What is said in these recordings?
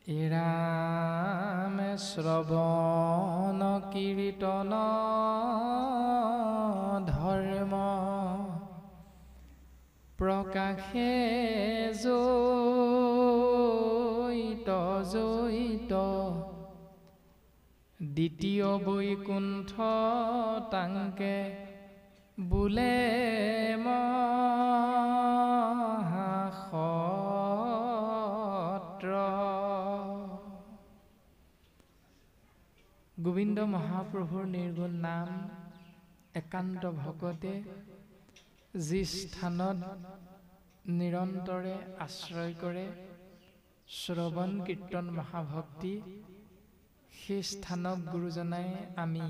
ইৰাম শ্ৰৱণ কীৰ্তন ধৰ্ম প্ৰকাশে জয়িত জয়িত দ্বিতীয় বৈকুণ্ঠ তাংকে বোলে মহাসত্ৰ। গোবিন্দ মহাপ্ৰভুৰ নিৰ্গুণ নাম একান্ত ভকতে যি স্থানত নিৰন্তৰে আশ্ৰয় কৰে শ্ৰৱণ কীৰ্তন মহাভক্তি, সেই স্থানক গুৰুজনাই আমি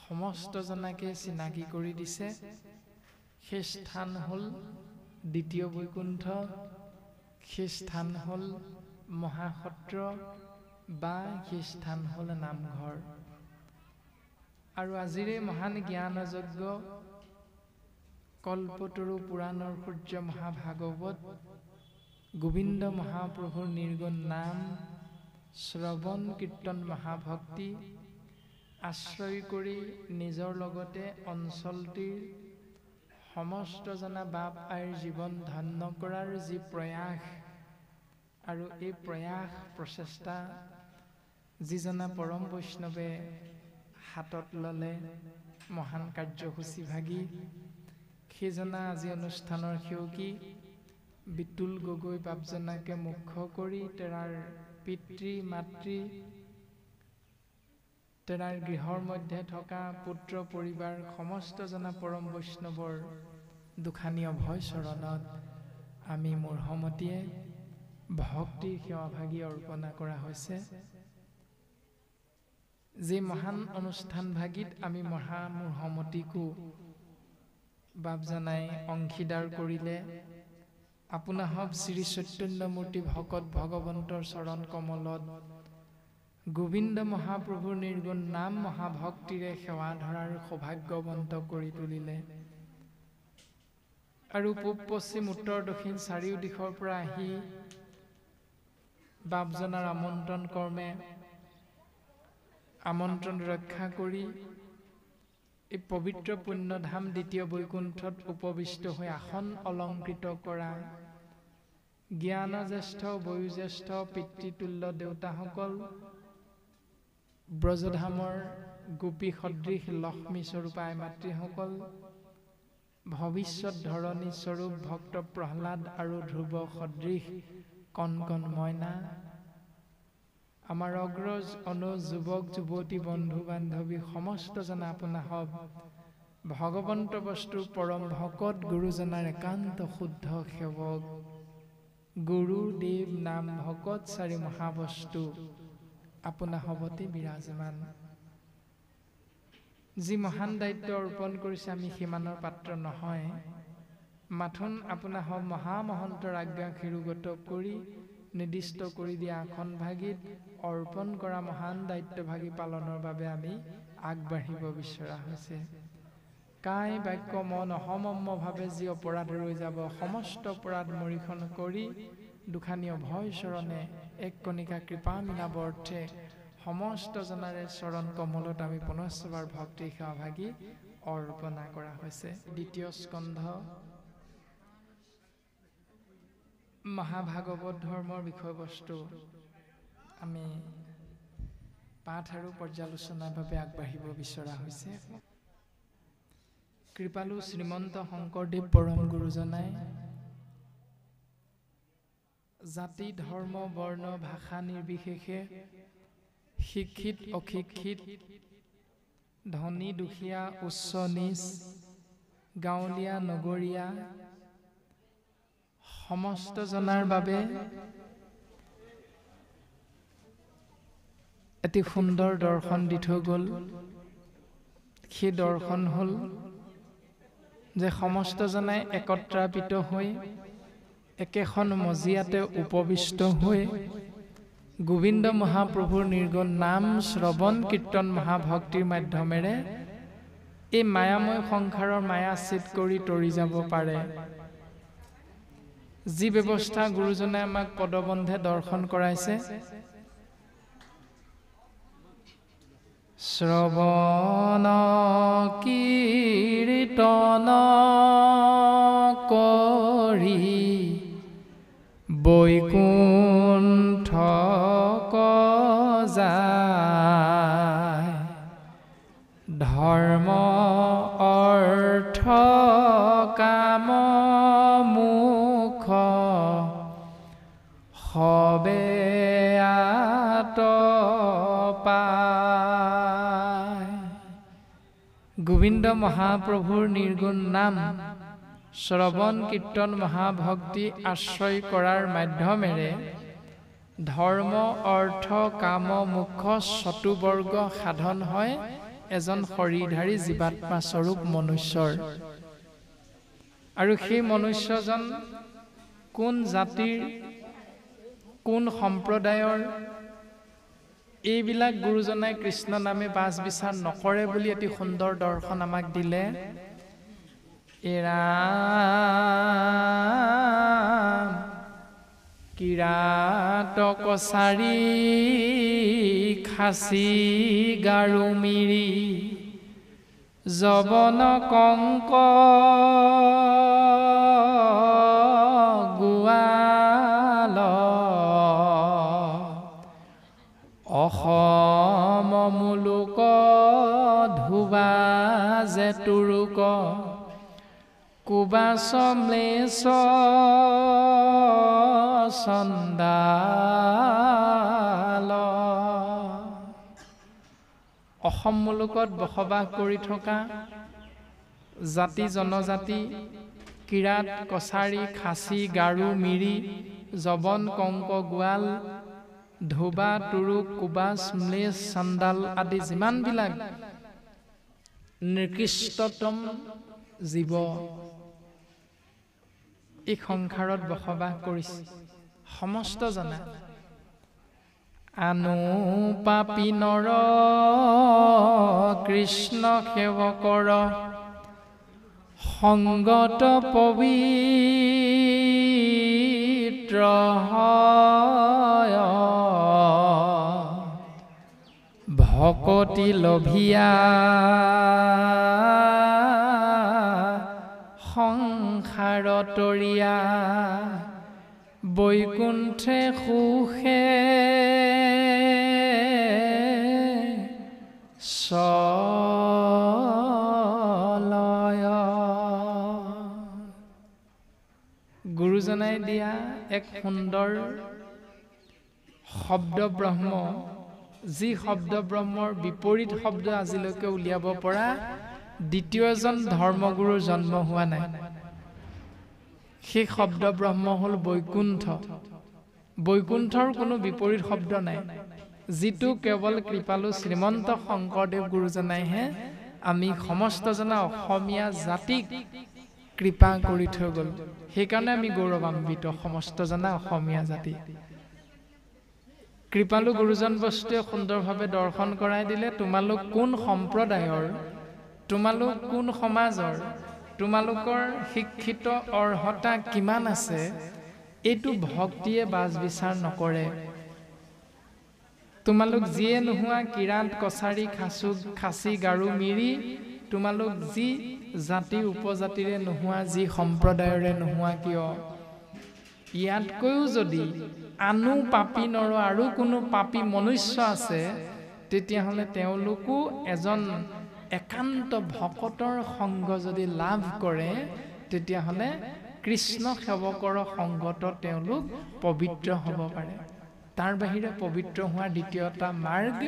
সমস্ত জনাকে চিনাকি কৰি দিছে। সেই স্থান হ'ল দ্বিতীয় বৈকুণ্ঠ, সেই স্থান হ'ল মহাসত্ৰ বা সেই স্থান হ'ল নামঘৰ। আৰু আজিৰে মহান জ্ঞানযজ্ঞ কল্পতৰু পুৰাণৰ সূৰ্য মহাভাগৱত গোবিন্দ মহাপ্ৰভুৰ নিৰ্গুণ নাম শ্ৰৱণ কীৰ্তন মহাভক্তি আশ্ৰয় কৰি নিজৰ লগতে অঞ্চলটিৰ সমস্ত জনা বাপ আইৰ জীৱন ধন্য কৰাৰ যি প্ৰয়াস, আৰু এই প্ৰয়াস প্ৰচেষ্টা যিজনা পৰম বৈষ্ণৱে হাতত ল'লে মহান কাৰ্যসূচী ভাগি, সেইজনা আজি অনুষ্ঠানৰ সেউকী বিতুল গগৈ বাপজনাকে মুখ্য কৰি তেৰাৰ পিতৃ মাতৃ, তেৰাৰ গৃহৰ মধ্যে থকা পুত্ৰ পৰিবাৰ সমস্ত জনা পৰম বৈষ্ণৱৰ দুখানি অভয় চৰণত আমি মূঢ়মতীয়ে ভক্তিৰ সেৱাভাগী অৰ্পণা কৰা হৈছে। যি মহান অনুষ্ঠান ভাগীত আমি মহামূঢ়মতীকো বাপজনাই অংশীদাৰ কৰিলে। আপোনাসৱ শ্ৰী চৈতন্যমূৰ্তি ভকত ভগৱন্তৰ চৰণ কমলত গোবিন্দ মহাপ্ৰভুৰ নিৰ্গুণ নাম মহাভক্তিৰে সেৱা ধৰাৰ সৌভাগ্যৱন্ত কৰি তুলিলে। আৰু পূব পশ্চিম উত্তৰ দক্ষিণ চাৰিও দিশৰ পৰা আহি বাপজনাৰ আমন্ত্ৰণ কৰ্মে আমন্ত্ৰণ ৰক্ষা কৰি এই পবিত্ৰ পুণ্যধাম দ্বিতীয় বৈকুণ্ঠত উপবিষ্ট হৈ আসন অলংকৃত কৰা জ্ঞানজ্যেষ্ঠ বয়োজ্যেষ্ঠ পিতৃতুল্য দেউতাসকল, ব্ৰজধামৰ গোপী সদৃশ লক্ষ্মী স্বৰূপা আই মাতৃসকল, ভৱিষ্যত ধৰণী স্বৰূপ ভক্ত প্ৰহ্লাদ আৰু ধ্ৰুৱ সদৃশ কণ কণ মইনা, আমাৰ অগ্ৰজ অনুজ যুৱক যুৱতী বন্ধু বান্ধৱী সমস্ত জনা আপোনাসৱ ভগৱন্ত বস্তুৰ পৰম ভকত গুৰুজনাৰ একান্ত শুদ্ধ সেৱক গুৰু দেৱ নাম ভকত চাৰি মহাবস্তু আপোনাসৱতে বিৰাজমান। যি মহান দায়িত্ব অৰ্পণ কৰিছে আমি সিমানৰ পাত্ৰ নহয়, মাথোন আপোনাসৱ মহামহন্তৰ আজ্ঞা শিৰোগত কৰি নিৰ্দিষ্ট কৰি দিয়া আসন ভাগীত অৰ্পণ কৰা মহান দায়িত্বভাগী পালনৰ বাবে আমি আগবাঢ়িব বিচৰা হৈছে। কায় বাক্য মন অসমম্যভাৱে যি অপৰাধ ৰৈ যাব সমস্ত অপৰাধ মৰিখন কৰি দুখানি অভয় চৰণে এক কণিকা কৃপা মিলাব অৰ্থে সমস্ত জনাৰে চৰণ কমলত আমি পুনশ্চবাৰ ভক্তি সেৱাভাগী অৰ্পণা কৰা হৈছে। দ্বিতীয় স্কন্ধ মহাভাগৱত ধৰ্মৰ বিষয়বস্তু আমি পাঠ আৰু পৰ্যালোচনাৰ বাবে আগবাঢ়িব বিচৰা হৈছে। কৃপালু শ্ৰীমন্ত শংকৰদেৱ পৰম গুৰুজনাই জাতি ধৰ্ম বৰ্ণ ভাষা নিৰ্বিশেষে শিক্ষিত অশিক্ষিত ধনী দুখীয়া উচ্চ নীচ গাঁৱলীয়া নগৰীয়া সমস্ত জনাৰ বাবে এটি সুন্দৰ দৰ্শন দি থৈ গ'ল। সেই দৰ্শন হ'ল যে সমস্ত জনাই একত্ৰাপিত হৈ একেখন মজিয়াতে উপবিষ্ট হৈ গোবিন্দ মহাপ্ৰভুৰ নিৰ্গুণ নাম শ্ৰৱণ কীৰ্তন মহাভক্তিৰ মাধ্যমেৰে এই মায়াময় সংসাৰৰ মায়া ছিদ কৰি তৰি যাব পাৰে। যি ব্যৱস্থা গুৰুজনে আমাক পদবন্ধে দৰ্শন কৰাইছে, শ্ৰৱণ কীৰ্তন কৰি বৈকুণ্ঠ যায়, ধৰ্ম অৰ্থ কাম মুখ সবে আতপায়। গোবিন্দ মহাপ্ৰভুৰ নিৰ্গুণ নাম শ্ৰৱণ কীৰ্তন মহাভক্তি আশ্ৰয় কৰাৰ মাধ্যমেৰে ধৰ্ম অৰ্থ কাম মোক্ষ চতুবৰ্গ সাধন হয় এজন শৰীৰধাৰী জীৱাত্মা স্বৰূপ মনুষ্যৰ। আৰু সেই মনুষ্যজন কোন জাতিৰ কোন সম্প্ৰদায়ৰ এইবিলাক গুৰুজনাই কৃষ্ণ নামে বাছ বিচাৰ নকৰে বুলি এটি সুন্দৰ দৰ্শন আমাক দিলে। কিৰাত কছাৰী খাচী গাৰু মিৰি যবন কংক গোৱাল অসম মুলুক ধুবা যে তুৰুক কুবাচ ম্লেচ্ছ চণ্ডাল। অসম মুলুকত বসবাস কৰি থকা জাতি জনজাতি কিৰাত কছাৰী খাচী গাৰো মিৰি যবন কংক গোৱাল ধোবা তুৰুক কুবাচ ম্লেচ্ছ চণ্ডাল আদি যিমানবিলাক নিকৃষ্টতম জীৱ এই সংসাৰত বসবাস কৰিছে সমস্ত জনা আনু পাপী নৰ কৃষ্ণ সেৱকৰ সংগত পবিত্ৰ হয় ভকতি লভিয়া সংসাৰতৰীয়া বৈকুণ্ঠে সুখে চলয়। গুৰুজনাই দিয়া এক সুন্দৰ শব্দ ব্ৰহ্ম, যি শব্দ ব্ৰহ্মৰ বিপৰীত শব্দ আজিলৈকে উলিয়াব পৰা দ্বিতীয় এজন ধৰ্মগুৰুৰ জন্ম হোৱা নাই। সেই শব্দ ব্ৰহ্ম হ'ল বৈকুণ্ঠ। বৈকুণ্ঠৰ কোনো বিপৰীত শব্দ নাই, যিটো কেৱল কৃপালু শ্ৰীমন্ত শংকৰদেৱ গুৰুজনাইহে আমি সমস্ত জনা অসমীয়া জাতিক কৃপা কৰি থৈ গ'ল। সেইকাৰণে আমি গৌৰৱান্বিত সমস্ত জনা অসমীয়া জাতি। কৃপালু গুৰুজন বস্তুৱে সুন্দৰভাৱে দৰ্শন কৰাই দিলে। তোমালোক কোন সম্প্ৰদায়ৰ, তোমালোক কোন সমাজৰ, তোমালোকৰ শিক্ষিত অৰ্হতা কিমান আছে, এইটো ভক্তিয়ে বাছ বিচাৰ নকৰে। তোমালোক যিয়ে নোহোৱা কিৰাত কছাৰী খাচী গাৰো মিৰি, তোমালোক যি জাতি উপজাতিৰে নোহোৱা, যি সম্প্ৰদায়ৰে নোহোৱা কিয়, ইয়াতকৈও যদি আনু পাপী নৰ আৰু কোনো পাপী মনুষ্য আছে, তেতিয়াহ'লে তেওঁলোকো এজন একান্ত ভকতৰ সংগ যদি লাভ কৰে, তেতিয়াহ'লে কৃষ্ণ সেৱকৰ সংগত তেওঁলোক পবিত্ৰ হ'ব পাৰে। তাৰ বাহিৰে পবিত্ৰ হোৱাৰ দ্বিতীয়টা মাৰ্গ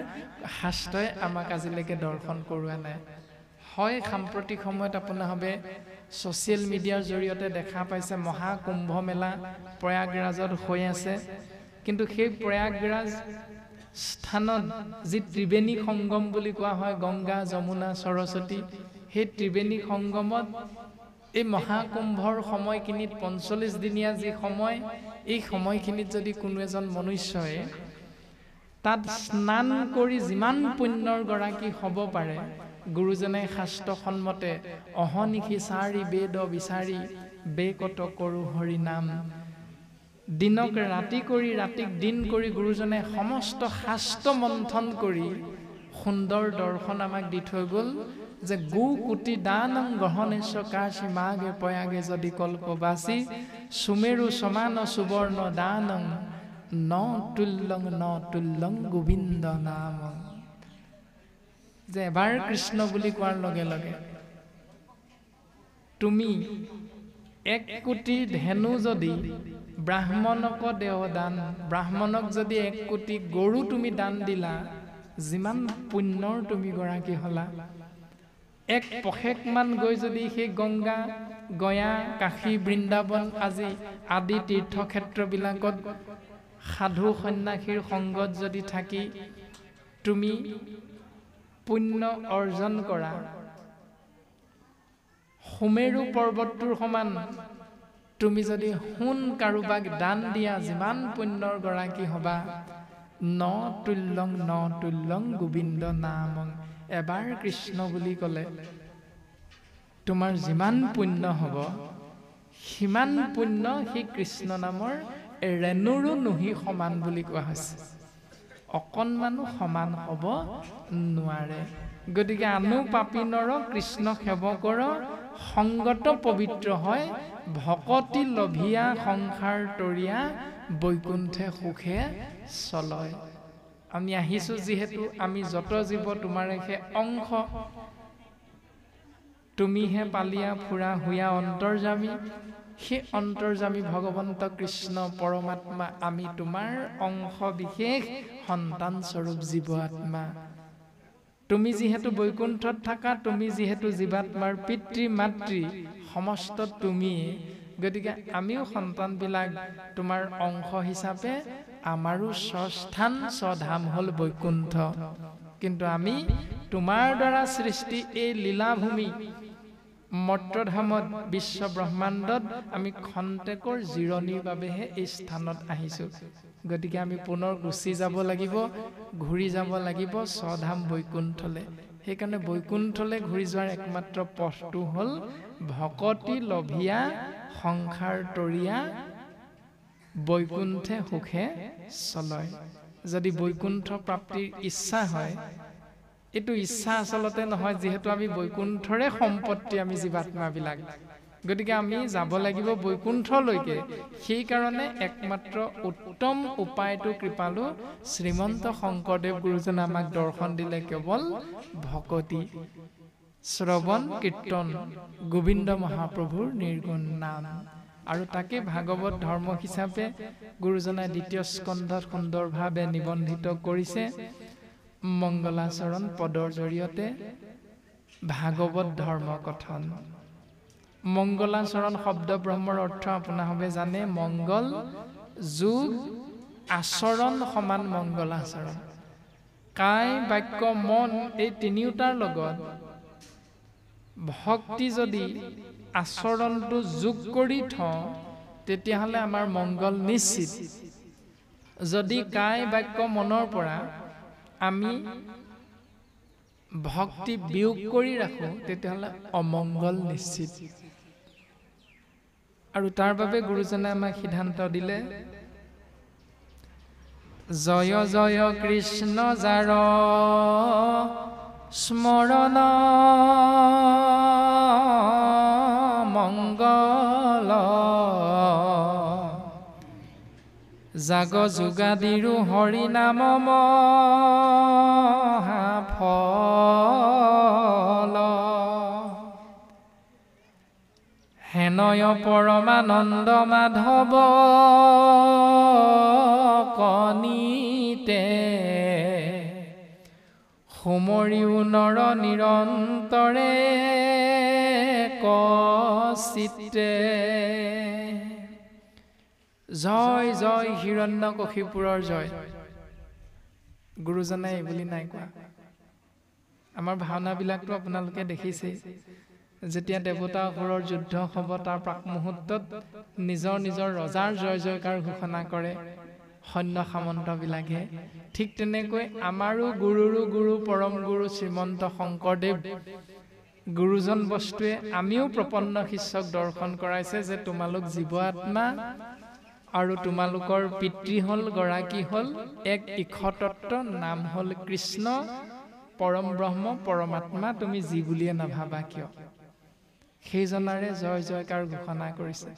শাস্ত্ৰই আমাক আজিলৈকে দৰ্শন কৰোৱা নাই। হয়, সাম্প্ৰতিক সময়ত আপোনাভাৱে ছ'চিয়েল মিডিয়াৰ জৰিয়তে দেখা পাইছে মহাকুম্ভ মেলা প্ৰয়াগৰাজত হৈ আছে, কিন্তু সেই প্ৰয়াগৰাজ স্থানত যি ত্ৰিবেণী সংগম বুলি কোৱা হয়, গংগা যমুনা সৰস্বতী, সেই ত্ৰিবেণী সংগমত এই মহাকুম্ভৰ সময়খিনিত ৪৫ দিনীয়া যি সময়, এই সময়খিনিত যদি কোনো এজন মনুষ্যই তাত স্নান কৰি যিমান পুণ্যৰ গৰাকী হ'ব পাৰে, গুৰুজনাই শাস্ত্ৰসন্মতে অহনিশি চাৰি বেদ বিচাৰি বেকত কৰো হৰি নাম দিনক ৰাতি কৰি ৰাতিক দিন কৰি গুৰুজনে সমস্ত শাস্ত্ৰ মন্থন কৰি সুন্দৰ দৰ্শন আমাক দি থৈ গ'ল যে গো কোটি দানং গ্ৰহণেশ্ব কাশী মাগে পয়াগে যদি কল্পবাসী সুমেৰু সমান সুবৰ্ণ দানং ন তুল্যং গোবিন্দ নাম। যে এবাৰ কৃষ্ণ বুলি কোৱাৰ লগে লগে তুমি 1 কোটি ধেনু যদি ব্ৰাহ্মণক দেও দান, ব্ৰাহ্মণক যদি 1 কোটি গৰু তুমি দান দিলা, যিমান পুণ্যৰ তুমি গৰাকী হলা। 1 পষেকমান গৈ যদি সেই গংগা, গয়া, কাশী, বৃন্দাবন আদি তীৰ্থক্ষেত্ৰবিলাকত সাধু সন্ন্যাসীৰ সংগত যদি থাকি তুমি পুণ্য অৰ্জন কৰা, সুমেৰু পৰ্বতটোৰ সমান তুমি যদি সোণ কাৰোবাক দান দিয়া, যিমান পুণ্যৰ গৰাকী হবা। ন তুল্যং গোবিন্দ নামং। এবাৰ কৃষ্ণ বুলি ক'লে তোমাৰ যিমান পুণ্য হ'ব, সিমান পুণ্য সেই কৃষ্ণ নামৰ ৰেণুৰো নুহি সমান বুলি কোৱা হৈছে। অকণমানো সমান হ'ব নোৱাৰে। গতিকে আনু পাপী নৰ কৃষ্ণ সেৱকৰ সংগত পবিত্ৰ হয়, ভকতি লভিয়া সংসাৰ তৰিয়া বৈকুণ্ঠে সুখে চলয়। আমি আহিছো যিহেতু আমি যত জীৱ তোমাৰেহে অংশ, তুমিহে পালিয়া ফুৰা হুয়া অন্তৰ্যামী। সেই অন্তৰ্যামী ভগৱন্ত কৃষ্ণ পৰমাত্মা, আমি তোমাৰ অংশ বিশেষ সন্তান স্বৰূপ জীৱ আত্মা। তুমি যিহেতু বৈকুণ্ঠত থাকা, তুমি যিহেতু জীৱাত্মাৰ পিতৃ মাতৃ সমস্ত তুমি, গতিকে আমিও সন্তানবিলাক তোমাৰ অংশ হিচাপে আমাৰো স্বস্থান স্বধাম হ'ল বৈকুণ্ঠ। কিন্তু আমি তোমাৰ দ্বাৰা সৃষ্টি এই লীলাভূমি মৰ্ত্যধামত বিশ্ব ব্ৰহ্মাণ্ডত আমি খন্তেকৰ জিৰণিৰ বাবেহে এই স্থানত আহিছো। গতিকে আমি পুনৰ গুচি যাব লাগিব, ঘূৰি যাব লাগিব স্বধাম বৈকুণ্ঠলে। সেইকাৰণে বৈকুণ্ঠলে ঘূৰি যোৱাৰ একমাত্ৰ পথটো হ'ল ভকতি লভিয়া সংসাৰ তৰিয়া বৈকুণ্ঠে সুখে চলয়। যদি বৈকুণ্ঠ প্ৰাপ্তিৰ ইচ্ছা হয়, এইটো ইচ্ছা আচলতে নহয়, যিহেতু আমি বৈকুণ্ঠৰে সম্পত্তি আমি জীৱাত্মাবিলাক। গতিকে আমি যাব লাগিব বৈকুণ্ঠলৈকে। সেইকাৰণে একমাত্ৰ উত্তম উপায়টো কৃপালু শ্ৰীমন্ত শংকৰদেৱ গুৰুজনে আমাক দৰ্শন দিলে কেৱল ভকতি, শ্ৰৱণ, কীৰ্তন, গোবিন্দ মহাপ্ৰভুৰ নিৰ্গুণ নাম। আৰু তাকে ভাগৱত ধৰ্ম হিচাপে গুৰুজনাই 2য় স্কন্ধত সুন্দৰভাৱে নিবন্ধিত কৰিছে। মংগলাচৰণ পদৰ জৰিয়তে ভাগৱত ধৰ্ম কথন। মংগলাচৰণ শব্দ ব্ৰহ্মৰ অৰ্থ আপোনাসবে জানে, মংগল যোগ আচৰণ সমান মংগলাচৰণ। কায় বাক্য মন এই তিনিওটাৰ লগত ভক্তি যদি আচৰণটো যোগ কৰি থওঁ, তেতিয়াহ'লে আমাৰ মংগল নিশ্চিত। যদি কায় বাক্য মনৰ পৰা আমি ভক্তি বিয়োগ কৰি ৰাখো, তেতিয়াহ'লে অমংগল নিশ্চিত। আৰু তাৰ বাবে গুৰুজনে আমাক সিদ্ধান্ত দিলে, জয় জয় কৃষ্ণ যাৰ স্মৰণ মংগল, জাগ যোগাদিৰো হৰি নাম মহাফল, হেনয় পৰমানন্দ মাধৱ কনিতে, সুমৰিও নৰ নিৰন্তৰে কচিতে। জয় জয় হিৰণ্যকশিপুৰৰ জয়। গুৰুজনে এই বুলি নাই কোৱা। আমাৰ ভাওনাবিলাকতো আপোনালোকে দেখিছেই, যেতিয়া দেৱতা অসুৰৰ যুদ্ধ হ'ব, তাৰ প্ৰাক মুহূৰ্তত নিজৰ নিজৰ ৰজাৰ জয় জয়কাৰ ঘোষণা কৰে সৈন্য সামন্তবিলাকে। ঠিক তেনেকৈ আমাৰো গুৰুৰো গুৰু পৰম গুৰু শ্ৰীমন্ত শংকৰদেৱ গুৰুজন বস্তুৱে আমিও প্ৰপন্ন শিষ্যক দৰ্শন কৰাইছে যে তোমালোক জীৱ আত্মা, আৰু তোমালোকৰ পিতৃ হল গৰাকী হল এক ইখতত্ব, নাম হল কৃষ্ণ পৰম ব্ৰহ্ম পৰমাত্মা, তুমি যি বুলিয়ে নাভাবা কিয়। সেইজনাৰে জয় জয়কাৰ ঘোষণা কৰিছে।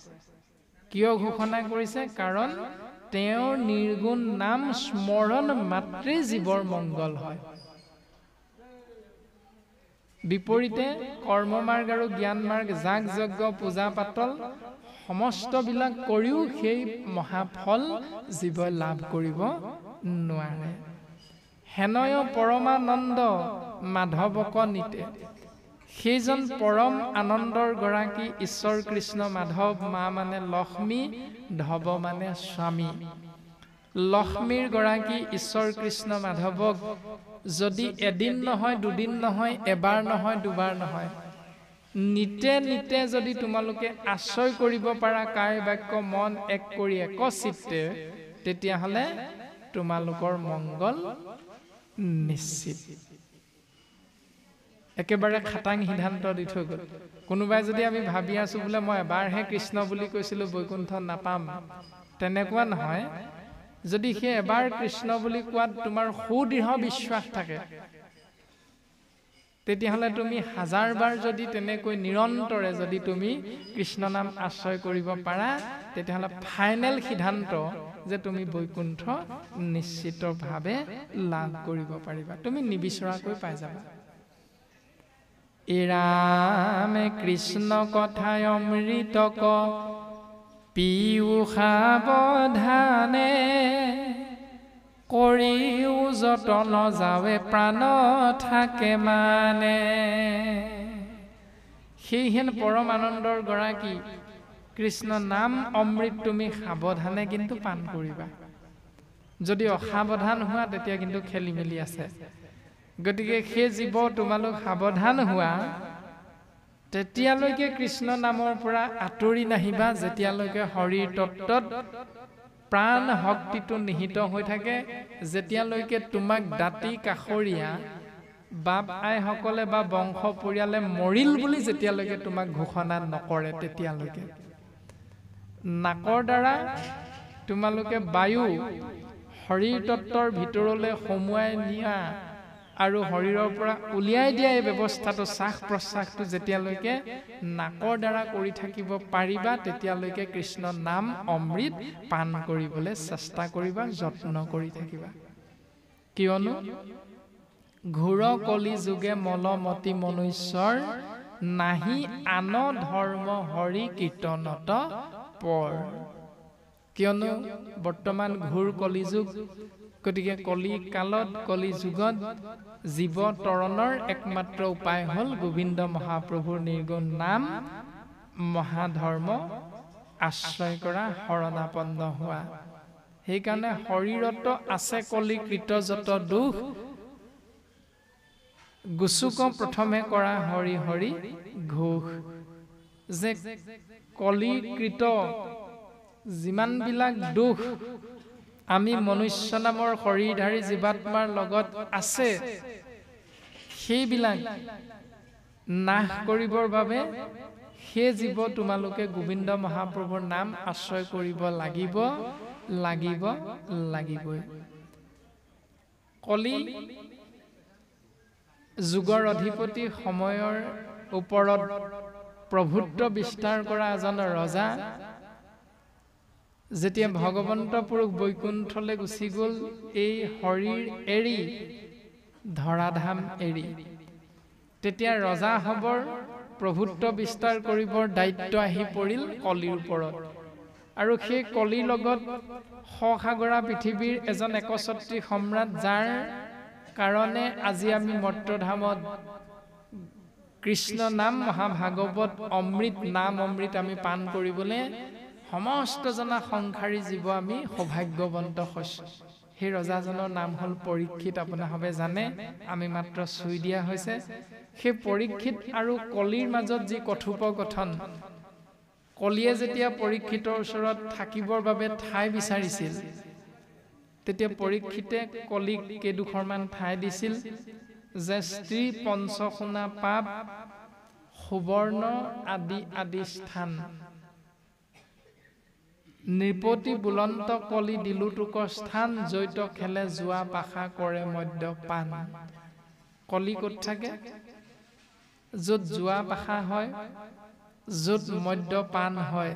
কিয় ঘোষণা কৰিছে? কাৰণ তেওঁৰ নিৰ্গুণ নাম স্মৰণ মাত্ৰেই জীৱৰ মংগল হয়। বিপৰীতে কৰ্মমাৰ্গ আৰু জ্ঞান মাৰ্গ, যাগ যজ্ঞ পূজা পাতল সমস্তবিলাক কৰিও সেই মহাফল জীৱই লাভ কৰিব নোৱাৰে। হেনয় পৰমানন্দ মাধৱক নিতে, সেইজন পৰম আনন্দৰ গৰাকী ঈশ্বৰ কৃষ্ণ মাধৱ। মা মানে লক্ষ্মী, ধৱ মানে স্বামী। লক্ষ্মীৰ গৰাকী ঈশ্বৰ কৃষ্ণ মাধৱক যদি এদিন নহয়, দুদিন নহয়, এবাৰ নহয়, দুবাৰ নহয়, নিতে নিতে যদি তোমালোকে আশ্ৰয় কৰিব পাৰা কায় বাক্য মন এক কৰি একচিত্তে, তেতিয়াহ'লে তোমালোকৰ মংগল নিশ্চিত। একেবাৰে খাটাং সিদ্ধান্ত দি থৈ গ'ল। কোনোবাই যদি আমি ভাবি আছো বোলে মই এবাৰহে কৃষ্ণ বুলি কৈছিলো বৈকুণ্ঠ নাপাম, তেনেকুৱা নহয়। যদি সেই এবাৰ কৃষ্ণ বুলি কোৱাত তোমাৰ সুদৃঢ় বিশ্বাস থাকে, তেতিয়াহ'লে তুমি হাজাৰবাৰ যদি তেনেকৈ নিৰন্তৰে যদি তুমি কৃষ্ণ নাম আশ্ৰয় কৰিব পাৰা, তেতিয়াহ'লে ফাইনেল সিদ্ধান্ত যে তুমি বৈকুণ্ঠ নিশ্চিতভাৱে লাভ কৰিব পাৰিবা, তুমি নিবিচৰাকৈ পাই যাবা। এৰামে কৃষ্ণ কথায় অমৃতক পিউ সাৱধানে, কৰিও যতন যাৱে প্ৰাণ থাকে মানে। সেইহেন পৰম আনন্দৰ গৰাকী কৃষ্ণ নাম অমৃত তুমি সাৱধানে কিন্তু পান কৰিবা। যদি অসাৱধান হোৱা তেতিয়া কিন্তু খেলি মেলি আছে। গতিকে সেই জীৱ তোমালোক সাৱধান হোৱা, তেতিয়ালৈকে কৃষ্ণ নামৰ পৰা আঁতৰি নাহিবা যেতিয়ালৈকে শৰীৰ তত্ত্বত প্ৰাণ শক্তিটো নিহিত হৈ থাকে, যেতিয়ালৈকে তোমাক দাঁতি কাষৰীয়া বাপ আইসকলে বা বংশ পৰিয়ালে মৰিল বুলি যেতিয়ালৈকে তোমাক ঘোষণা নকৰে, তেতিয়ালৈকে নাকৰ দ্বাৰা তোমালোকে বায়ু শৰীৰ তত্ত্বৰ ভিতৰলৈ সোমোৱাই নিয়া আৰু শৰীৰৰ পৰা উলিয়াই দিয়া এই ব্যৱস্থাটো, শ্বাস প্ৰশ্বাসটো যেতিয়ালৈকে নাকৰ দ্বাৰা কৰি থাকিব পাৰিবা, তেতিয়ালৈকে কৃষ্ণ নাম অমৃত পান কৰিবলৈ চেষ্টা কৰিবা, যত্ন কৰি থাকিবা। কিয়নো ঘোৰ কলি যুগে মলমতি মনুষ্যৰ, নাহি আন ধৰ্ম হৰি কীৰ্তনত পৰ। কিয়নো বৰ্তমান ঘোৰ কলিযুগ, গতিকে কলি কালত কলি যুগত জীৱ তৰণৰ একমাত্ৰ উপায় হ'ল গোবিন্দ মহাপ্ৰভুৰ নিৰ্গুণ নাম, মহাধৰ্ম আশ্ৰয় কৰা, শৰণাপন্ন হোৱা। সেইকাৰণে শৰীৰত আছে কলিকৃত যত দুখ, গুচুক প্ৰথমে কৰা হৰি হৰি ঘোষ। যে কলিকৃত যিমানবিলাক দুখ আমি মনুষ্য নামৰ শৰীৰধাৰী জীৱাত্মাৰ লগত আছে, সেইবিলাক নাশ কৰিবৰ বাবে সেই জীৱ তোমালোকে গোবিন্দ মহাপ্ৰভুৰ নাম আশ্ৰয় কৰিব লাগিব, লাগিব, লাগিবই। কলি যুগৰ অধিপতি, সময়ৰ ওপৰত প্ৰভুত্ব বিস্তাৰ কৰা এজন ৰজা যেতিয়া ভগৱন্ত পুৰুষ বৈকুণ্ঠলৈ গুচি গ'ল, এই শৰীৰ এৰি, ধৰাধাম এৰি, তেতিয়া ৰজা হবৰ, প্ৰভুত্ব বিস্তাৰ কৰিবৰ দায়িত্ব আহি পৰিল কলিৰ ওপৰত। আৰু সেই কলিৰ লগত সসাগৰা পৃথিৱীৰ এজন একছত্ৰী সম্ৰাট, যাৰ কাৰণে আজি আমি মৰ্ত্যধামত কৃষ্ণ নাম মহাভাগৱত অমৃত নাম অমৃত আমি পান কৰিবলৈ সমস্ত জনা সংসাৰী জীৱ আমি সৌভাগ্যৱন্ত হৈছোঁ। সেই ৰজাজনৰ নাম হ'ল পৰীক্ষিত। আপোনাসবে জানে, আমি মাত্ৰ চুই দিয়া হৈছে। সেই পৰীক্ষিত আৰু কলিৰ মাজত যি কথোপকথন, কলিয়ে যেতিয়া পৰীক্ষিতৰ ওচৰত থাকিবৰ বাবে ঠাই বিচাৰিছিল, তেতিয়া পৰীক্ষিতে কলিক কেইডোখৰমান ঠাই দিছিল, যে স্ত্ৰী পঞ্চসোণা পাপ, সুবৰ্ণ আদি আদি স্থান, নৃপতি বুলন্ত কলি দিলু তোক স্থান জৈত খেলে যোৱা পাশা কৰে মদ্যপান কলি ক'ত থাকে য'ত যোৱা পাশা হয় য'ত মদ্যপান হয়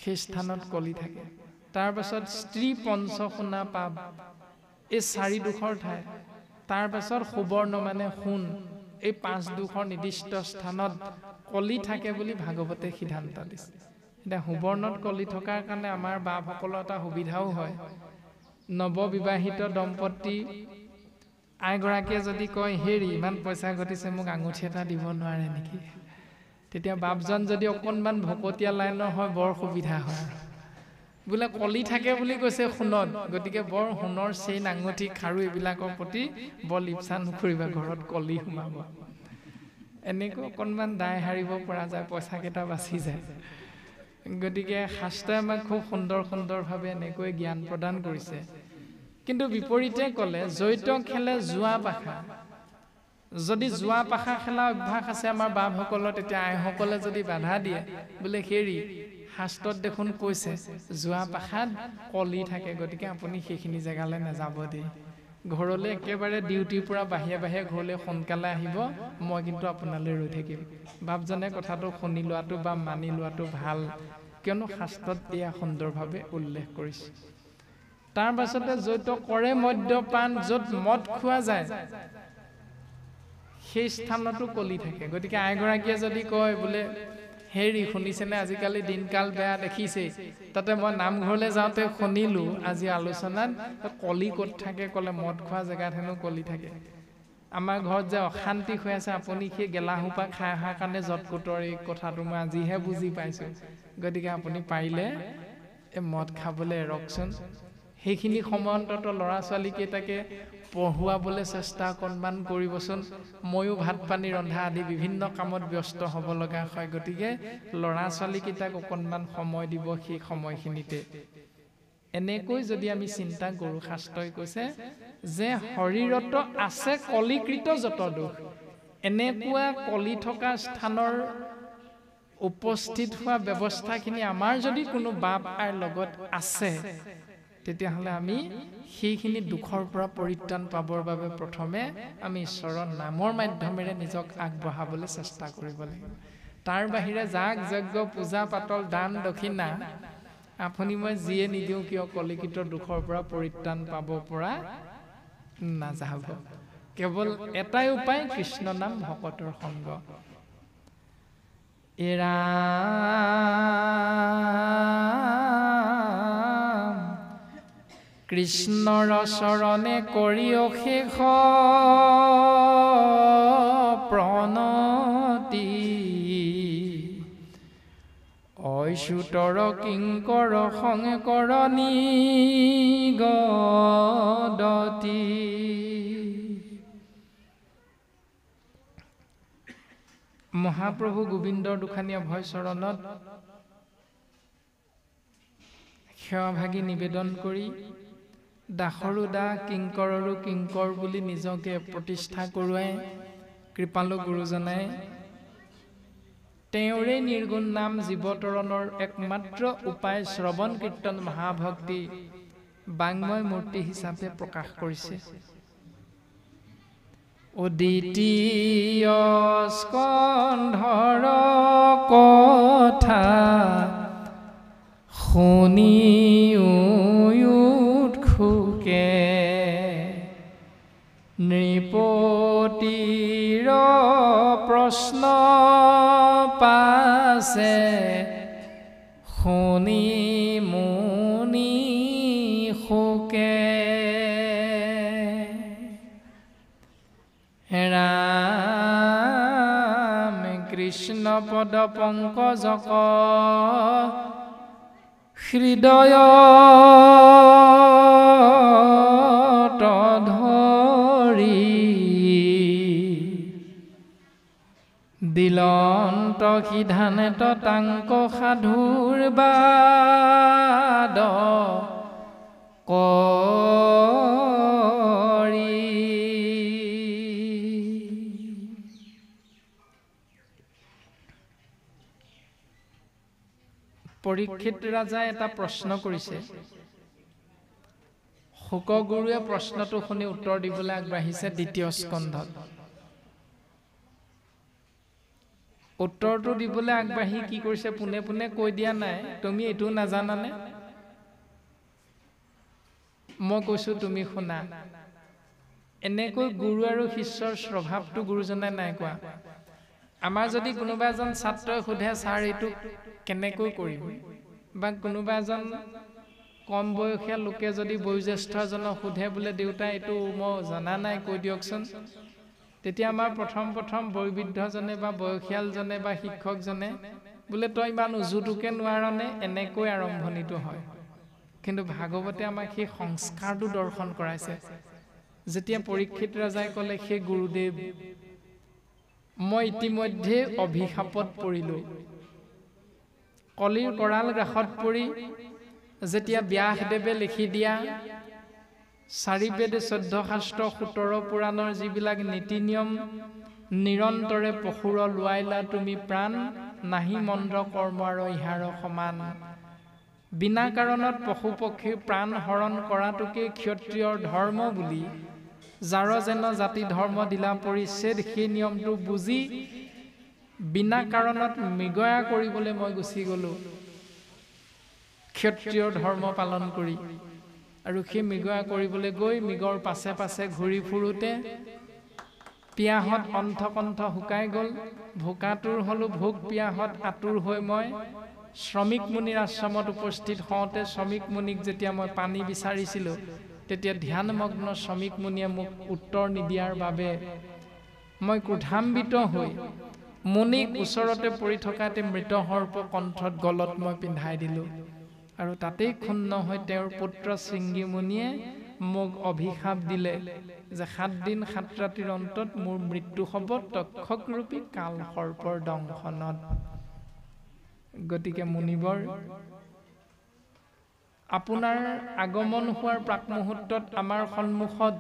সেই স্থানত কলি থাকে তাৰ পাছত স্ত্ৰী পঞ্চসোণা পাব এই চাৰি দুখৰ ঠাই তাৰ পাছত সুবৰ্ণ মানে সোণ এই পাঁচ দুখৰ নিৰ্দিষ্ট স্থানত কলি থাকে বুলি ভাগৱতে সিদ্ধান্ত দিছে এতিয়া সুবৰ্ণত কলি থকাৰ কাৰণে আমাৰ বাপসকলৰ এটা সুবিধাও হয় নৱবিবাহিত দম্পতি আইগৰাকীয়ে যদি কয় হেৰি ইমান পইচা ঘটিছে মোক আঙুঠি এটা দিব নোৱাৰে নেকি তেতিয়া বাপজন যদি অকণমান ভকতীয়া লাইনৰ হয় বৰ সুবিধা হয় বোলে কলি থাকে বুলি কৈছে সোণত গতিকে বৰ সোণৰ চেইন আঙুঠি খাৰু এইবিলাকৰ প্ৰতি বৰ লিপচা নকৰিবা ঘৰত কলি সোমাব এনেকৈ অকণমান দায় হাৰিব পৰা যায় পইচা কেইটা বাচি যায় গতিকে শাস্ত্ৰই আমাক খুব সুন্দৰ সুন্দৰভাৱে এনেকৈ জ্ঞান প্ৰদান কৰিছে কিন্তু বিপৰীতে ক'লে জৈত খেলে যোৱা পাশা যদি যোৱা পাশা খেলা অভ্যাস আছে আমাৰ বাপসকলৰ তেতিয়া আইসকলে যদি বাধা দিয়ে বোলে হেৰি শাস্ত্ৰত দেখোন কৈছে যোৱা পাশাত কলি থাকে গতিকে আপুনি সেইখিনি জেগালৈ নাযাব দেই ঘৰলৈ একেবাৰে ডিউটিৰ পৰা বাহিৰে বাহিৰে ঘৰলৈ সোনকালে আহিব মই কিন্তু আপোনালৈ ৰৈ থাকিম বাপজনে কথাটো শুনি লোৱাটো বা মানি লোৱাটো ভাল কিয়নো শাস্ত্ৰত এয়া সুন্দৰভাৱে উল্লেখ কৰিছে তাৰ পাছতে য'ত কৰে মদ্যপান য'ত মদ খোৱা যায় সেই স্থানতো কলি থাকে গতিকে আইগৰাকীয়ে যদি কয় বোলে হেৰি শুনিছেনে আজিকালি দিনকাল বেয়া দেখিছে তাতে মই নামঘৰলৈ যাওঁতে শুনিলো আজি আলোচনাত কলি ক'ত থাকে ক'লে মদ খোৱা জেগাত হেনো কলি থাকে আমাৰ ঘৰত যে অশান্তি হৈ আছে আপুনি সেই গেলাসোপা খাই অহাৰ কাৰণে জটকুটৰ এই কথাটো মই আজিহে বুজি পাইছো গতিকে আপুনি পাৰিলে এই মদ খাবলৈ এৰকচোন সেইখিনি সময়ত ল'ৰা ছোৱালীকেইটাকে পঢ়ুৱাবলৈ চেষ্টা অকণমান কৰিবচোন ময়ো ভাত পানী ৰন্ধা আদি বিভিন্ন কামত ব্যস্ত হ'ব লগা হয় গতিকে ল'ৰা ছোৱালীকেইটাক অকণমান সময় দিব সেই সময়খিনিতে এনেকৈ যদি আমি চিন্তা কৰোঁ শাস্ত্ৰই কৈছে যে শৰীৰত আছে কলিকৃত যত দোষ এনেকুৱা কলি থকা স্থানৰ উপস্থিত হোৱা ব্যৱস্থাখিনি আমাৰ যদি কোনো বাপ আইৰ লগত আছে তেতিয়াহ'লে আমি সেইখিনি দুখৰ পৰা পৰিত্ৰাণ পাবৰ বাবে প্ৰথমে আমি ঈশ্বৰৰ নামৰ মাধ্যমেৰে নিজক আগবঢ়াবলৈ চেষ্টা কৰিব লাগিব তাৰ বাহিৰে যাগ যজ্ঞ পূজা পাতল দান দক্ষিণা আপুনি মই যিয়ে নিদিওঁ কিয় কলিকৃত দুখৰ পৰা পৰিত্ৰাণ পাব পৰা নাযাব কেৱল এটাই উপায় কৃষ্ণ নাম ভকতৰ সংগ এৰা কৃষ্ণৰ চৰণে কৰি অশেষ প্ৰণতি ঐশ্বতৰ কিংকৰ সংগে কৰণী গদতি মহাপ্ৰভু গোবিন্দৰ দুখানীয়া ভয় চৰণত সেৱাভাগী নিবেদন কৰি দাসৰো দাস কিংকৰৰো কিংকৰ বুলি নিজকে প্ৰতিষ্ঠা কৰোৱাই কৃপালু গুৰুজনাই তেওঁৰে নিৰ্গুণ নাম জীৱতৰণৰ একমাত্ৰ উপায় শ্ৰৱণ কীৰ্তন মহাভক্তি বাংময় মূৰ্তি হিচাপে প্ৰকাশ কৰিছে অদ্বিতীয় স্কন্ধৰ কথা শুনি উৎসুকে নৃপতিৰ প্ৰশ্ন পাছে শুনি মুনি শোকে ৰাম কৃষ্ণ পদ পংকজক হৃদয়ত ধৰি দিলন্ত সিধানেত তাংক সাধুৰ বাদ কৰি পৰীক্ষিত ৰাজাই এটা প্ৰশ্ন কৰিছে শুকগুৰুৱে প্ৰশ্নটো শুনি উত্তৰ দিবলৈ আগবাঢ়িছে দ্বিতীয় স্কন্ধত উত্তৰটো দিবলৈ আগবাঢ়ি কি কৰিছে পোনে পোনে কৈ দিয়া নাই তুমি এইটো নাজানানে মই কৈছো তুমি শুনা এনেকৈ গুৰু আৰু শিষ্যৰ স্বভাৱটো গুৰুজনে নাই কোৱা আমাৰ যদি কোনোবা এজন ছাত্ৰই সোধে ছাৰ এইটো কেনেকৈ কৰিম বা কোনোবা এজন কম বয়সীয়া লোকে যদি বয়োজ্যেষ্ঠজনক সোধে বোলে দেউতা এইটো মই জনা নাই কৈ দিয়কচোন তেতিয়া আমাৰ প্ৰথম বয়োবৃদ্ধজনে বা বয়সীয়ালজনে বা শিক্ষকজনে বোলে তই ইমান উজুটোকে নোৱাৰনে এনেকৈ আৰম্ভণিটো হয় কিন্তু ভাগৱতে আমাক সেই সংস্কাৰটো দৰ্শন কৰাইছে যেতিয়া পৰীক্ষিত ৰাজাই ক'লে সেই গুৰুদেৱ মই ইতিমধ্যে অভিশাপত পৰিলো কলিৰ কৰাল গ্ৰাসত পৰি যেতিয়া ব্যাসদেৱে লিখি দিয়া 4 বেদ 14 শাস্ত্ৰ 17 পুৰাণৰ যিবিলাক নীতি নিয়ম নিৰন্তৰে পশুৰ লোৱাইলা তুমি প্ৰাণ নাহি মন্দ্ৰ কৰ্ম আৰু ইহাৰ সমান বিনা কাৰণত পশু পক্ষীৰ প্ৰাণ হৰণ কৰাটোকে ক্ষত্ৰিয়ৰ ধৰ্ম বুলি যাৰ যেন জাতি ধৰ্ম দিলা পৰিচ্ছেদ সেই নিয়মটো বুজি বিনা কাৰণত মৃগয়া কৰিবলৈ মই গুচি গলো ক্ষত্ৰিয়ৰ ধৰ্ম পালন কৰি আৰু সেই মৃগয়া কৰিবলৈ গৈ মৃগৰ পাছে পাছে ঘূৰি ফুৰোতে পিয়াহত অন্থকণ্ঠ শুকাই গ'ল ভোকাতুৰ হলো ভোক পিয়াহত আতুৰ হৈ মই শ্ৰমিক মুনিৰ আশ্ৰমত উপস্থিত হওঁতে শ্ৰমিক মুনিক যেতিয়া মই পানী বিচাৰিছিলোঁ তেতিয়া ধ্যানমগ্ন শ্ৰমিক মুনিয়ে মোক উত্তৰ নিদিয়াৰ বাবে মই ক্ৰোধান্বিত হৈ মুনিক ওচৰতে পৰি থকাতে মৃত সৰ্প কণ্ঠত গলত মই পিন্ধাই দিলোঁ আৰু তাতেই ক্ষুণ্ণ হৈ তেওঁৰ পুত্ৰ শৃংগী মুনিয়ে মোক অভিশাপ দিলে যে 7 দিন 7 ৰাতিৰ অন্তত মোৰ মৃত্যু হ'ব তক্ষকৰূপী কাল সৰ্পৰ দংশনত গতিকে মুনিবৰ আপোনাৰ আগমন হোৱাৰ প্ৰাক মুহূৰ্তত আমাৰ সন্মুখত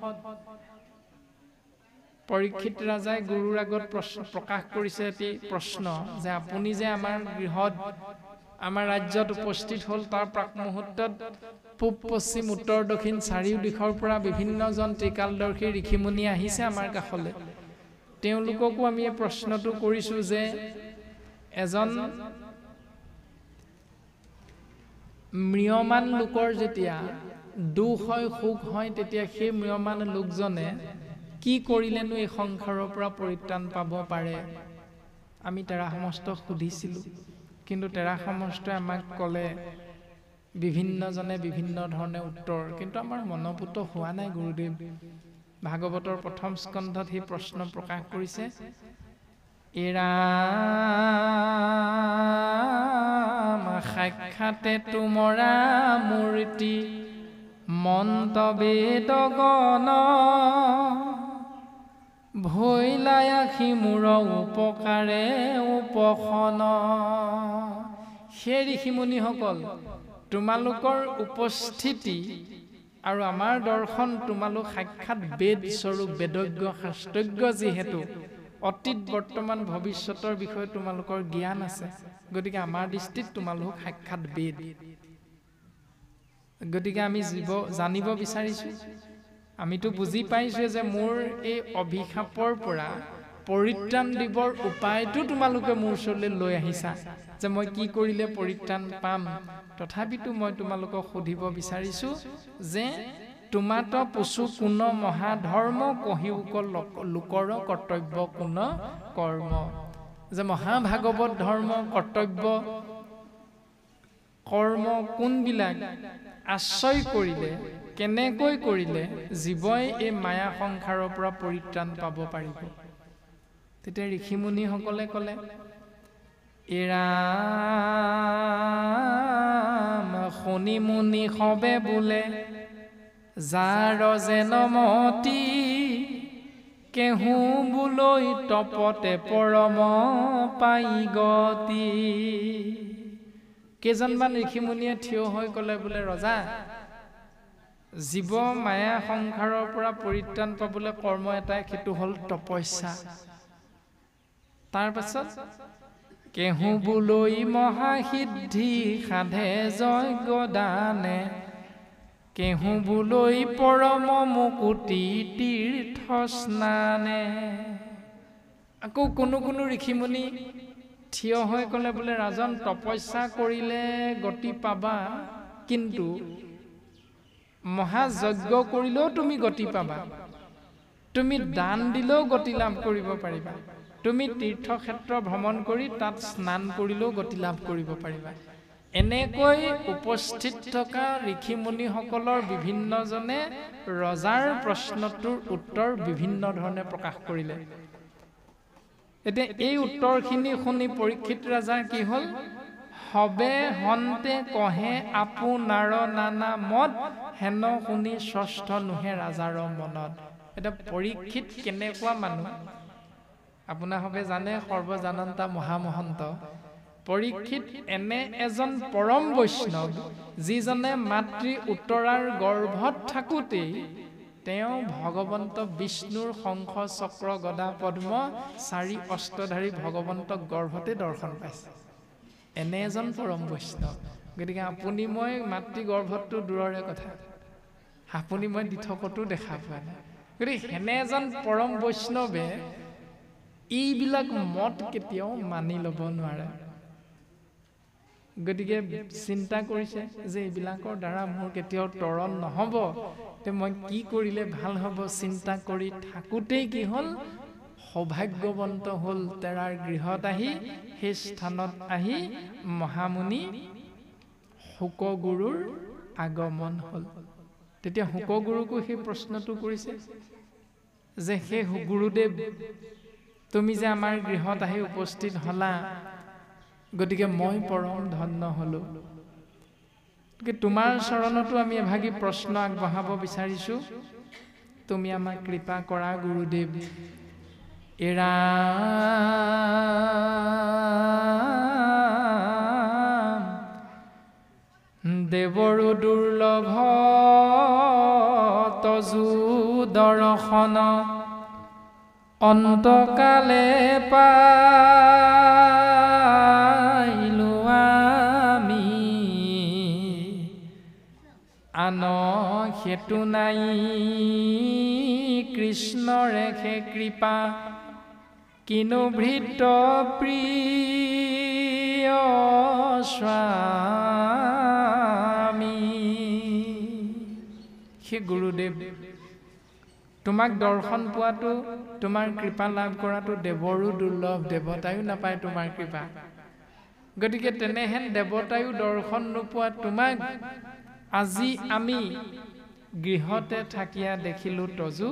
পৰীক্ষিত ৰাজাই গুৰুৰ আগত প্ৰকাশ কৰিছে এটি প্ৰশ্ন যে আপুনি যে আমাৰ গৃহত আমাৰ ৰাজ্যত উপস্থিত হ'ল তাৰ প্ৰাক মুহূৰ্তত পূব পশ্চিম উত্তৰ দক্ষিণ চাৰিও দিশৰ পৰা বিভিন্নজন ত্ৰিকালদৰ্শী ঋষিমুনি আহিছে আমাৰ কাষলৈ তেওঁলোককো আমি এই প্ৰশ্নটো কৰিছো যে এজন ম্ৰিয়মান লোকৰ যেতিয়া দুখ হয় সুখ হয় তেতিয়া সেই ম্ৰিয়মান লোকজনে কি কৰিলেনো এই সংসাৰৰ পৰা পৰিত্ৰাণ পাব পাৰে আমি তেৰা সমস্ত সুধিছিলোঁ কিন্তু তেৰা সমস্তই আমাক ক'লে বিভিন্নজনে বিভিন্ন ধৰণে উত্তৰ কিন্তু আমাৰ মনোপুত হোৱা নাই গুৰুদেৱ ভাগৱতৰ প্ৰথম স্কন্ধত সেই প্ৰশ্ন প্ৰকাশ কৰিছে সাক্ষাতে তুমৰা মূৰ্তি মন্তবেদ গণ ভৈলায়াসী মূৰ উপকাৰে উপশন হে ঋষিমুনিসকল তোমালোকৰ উপস্থিতি আৰু আমাৰ দৰ্শন তোমালোক সাক্ষাৎ বেদ স্বৰূপ বেদজ্ঞ শাস্ত্ৰজ্ঞ যিহেতু অতীত বৰ্তমান ভৱিষ্যতৰ বিষয়ে তোমালোকৰ জ্ঞান আছে গতিকে আমাৰ দৃষ্টিত তোমালোক সাক্ষাৎ বেদ গতিকে আমি জানিব বিচাৰিছোঁ আমিতো বুজি পাইছোঁ যে মোৰ এই অভিশাপৰ পৰা পৰিত্ৰাণ দিবৰ উপায়টো তোমালোকে মোৰ ওচৰলৈ লৈ আহিছা যে মই কি কৰিলে পৰিত্ৰাণ পাম তথাপিতো মই তোমালোকক সুধিব বিচাৰিছোঁ যে তোমাত পশু কোন মহাধৰ্ম কহিউক লোকৰ কৰ্তব্য কোন কৰ্ম যে মহাভাগৱত ধৰ্ম কৰ্তব্য কৰ্ম কোনবিলাক আশ্ৰয় কৰিলে কেনেকৈ কৰিলে জীৱই এই মায়া সংসাৰৰ পৰা পৰিত্ৰাণ পাব পাৰিব তেতিয়া ঋষিমুনিসকলে ক'লে এৰাম শুনি মুনি সবে বোলে যাৰ যেনমতি কেহু বোলৈ তপতে পৰম পাই গতি কেইজনমান ঋষিমুনিয়ে থিয় হৈ ক'লে বোলে ৰজা জীৱ মায়া সংসাৰৰ পৰা পৰিত্ৰাণ পাবলৈ কৰ্ম এটাই সেইটো হ'ল তপস্যা তাৰ পাছত কেহু বুলৈ মহাসিদ্ধি সাধে যজ্ঞ দানে কেহু বুলৈ পৰম মুকুতি তীৰ্থ স্নানে। আকৌ কোনো ঋষিমুনি থিয় হৈ ক'লে বোলে ৰাজন তপস্যা কৰিলে গতি পাবা, কিন্তু মহাযজ্ঞ কৰিলেও তুমি গতি পাবা, তুমি দান দিলেও গতি লাভ কৰিব পাৰিবা, তুমি তীৰ্থক্ষেত্ৰ ভ্ৰমণ কৰি তাত স্নান কৰিলেও গতি লাভ কৰিব পাৰিবা। এনেকৈ উপস্থিত থকা ঋষিমুনিসকলৰ বিভিন্নজনে ৰজাৰ প্ৰশ্নটোৰ উত্তৰ বিভিন্ন ধৰণে প্ৰকাশ কৰিলে। এতিয়া এই উত্তৰখিনি শুনি পৰীক্ষিত ৰাজাৰ কি হ'ল? হবে হন্তে কহে আপোনাৰ নানা মত হেন শুনি ষষ্ঠ নুহে ৰাজাৰ মনত। এতিয়া পৰীক্ষিত কেনেকুৱা মানুহ আপোনাৰ সবে জানে, সৰ্বজানন্তা মহামহন্ত। পৰীক্ষিত এনে এজন পৰম বৈষ্ণৱ যিজনে মাতৃ উত্তৰাৰ গৰ্ভত থাকোঁতেই তেওঁ ভগৱন্ত বিষ্ণুৰ শংখ চক্ৰ গদা পদ্ম চাৰি অস্ত্ৰধাৰী ভগৱন্তক গৰ্ভতে দৰ্শন পাইছে। এনে এজন পৰম বৈষ্ণৱ। গতিকে আপুনি মই মাতৃ গৰ্ভতটো দূৰৰে কথা, আপুনি মই দিঠকতো দেখা পোৱা নাই। গতিকে এনে এজন পৰম বৈষ্ণৱে এইবিলাক মত কেতিয়াও মানি ল'ব নোৱাৰে। গতিকে চিন্তা কৰিছে যে এইবিলাকৰ দ্বাৰা মোৰ কেতিয়াও তৰণ নহ'ব, তে মই কি কৰিলে ভাল হ'ব চিন্তা কৰি থাকোঁতেই কি হ'ল? সৌভাগ্যৱন্ত হ'ল তেৰাৰ গৃহত আহি, সেই স্থানত আহি মহামুনি শুকগুৰুৰ আগমন হ'ল। তেতিয়া শুকগুৰুকো সেই প্ৰশ্নটো কৰিছে যে সেই গুৰুদেৱ, তুমি যে আমাৰ গৃহত আহি উপস্থিত হলা, গতিকে মই পৰম ধন্য হলো। গতিকে তোমাৰ চৰণতো আমি এভাগি প্ৰশ্ন আগবঢ়াব বিচাৰিছো, তুমি আমাক কৃপা কৰা গুৰুদেৱ। এৰা দেৱৰো দুৰ্লভ তজু দৰ্শন অন্তকালে পাইলো আমি, আন হেতু নাই কৃষ্ণৰে হে কৃপা, কিনো ভৃত প্ৰিয় স্বামী। হে গুৰুদেৱ, তোমাক দৰ্শন পোৱাটো, তোমাৰ কৃপা লাভ কৰাটো দেৱৰো দুৰ্লভ, দেৱতায়ো নাপায় তোমাৰ কৃপা। গতিকে তেনেহেন দেৱতায়ো দৰ্শন নোপোৱা তোমাক আজি আমি গৃহতে থাকিয়া দেখিলো তজু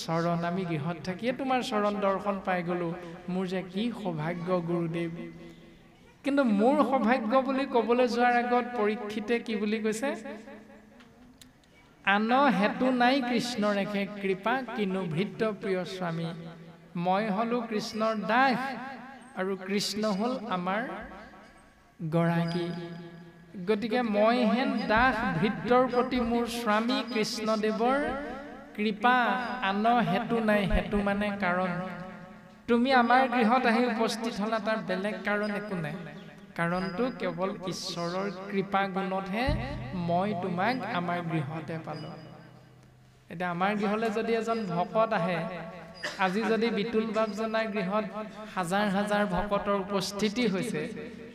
চৰণ। আমি গৃহত থাকিয়ে তোমাৰ চৰণ দৰ্শন পাই গলো। মোৰ যে কি সৌভাগ্য গুৰুদেৱ। কিন্তু মোৰ সৌভাগ্য বুলি ক'বলৈ যোৱাৰ আগত পৰীক্ষিতে কি বুলি কৈছে? আন হেতু নাই কৃষ্ণৰ একে কৃপা, কিনো ভৃত্য প্ৰিয় স্বামী। মই হলো কৃষ্ণৰ দাস আৰু কৃষ্ণ হল আমাৰ গৰাকী। গতিকে মই হেন দাস ভৃত্যৰ প্ৰতি মোৰ স্বামী কৃষ্ণদেৱৰ কৃপা আন হেতু নাই। হেতু মানে কাৰণ। তুমি আমাৰ গৃহত আহি উপস্থিত হলা, তাৰ বেলেগ কাৰণ একো নাই। কাৰণটো কেৱল ঈশ্বৰৰ কৃপা গুণতহে মই তোমাক আমাৰ গৃহতে পালো। এতিয়া আমাৰ গৃহলৈ যদি এজন ভকত আহে, আজি যদি বিতুল বাপজনাৰ গৃহত হাজাৰ হাজাৰ ভকতৰ উপস্থিতি হৈছে,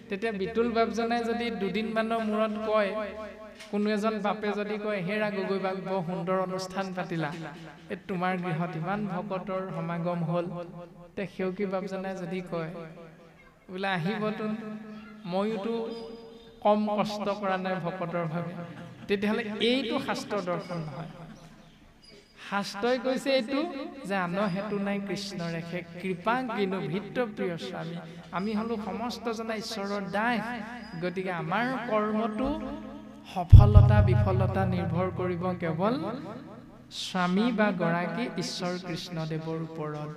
তেতিয়া বিতুল বাপজনাই যদি দুদিনমানৰ মূৰত কয়, কোনো এজন বাপে যদি কয়, হেৰা গগৈ বাপ বৰ সুন্দৰ অনুষ্ঠান পাতিলা, এই তোমাৰ গৃহত ইমান ভকতৰ সমাগম হ'ল, তে সেউকী বাপজনাই যদি কয় বোলে আহিবতোন, ময়োতো কম কষ্ট কৰা নাই ভকতৰ ভাৱে, তেতিয়াহ'লে এইটো শাস্ত্ৰ দৰ্শন নহয়। শাস্ত্ৰই কৈছে এইটো যে আন হেতু নাই কৃষ্ণৰ একে কৃপা, কিনো ভৃত্য প্ৰিয় স্বামী। আমি হলো সমস্ত জনা ঈশ্বৰৰ দাস। গতিকে আমাৰ কৰ্মটো সফলতা বিফলতা নিৰ্ভৰ কৰিব কেৱল স্বামী বা গৰাকী ঈশ্বৰ কৃষ্ণদেৱৰ ওপৰত।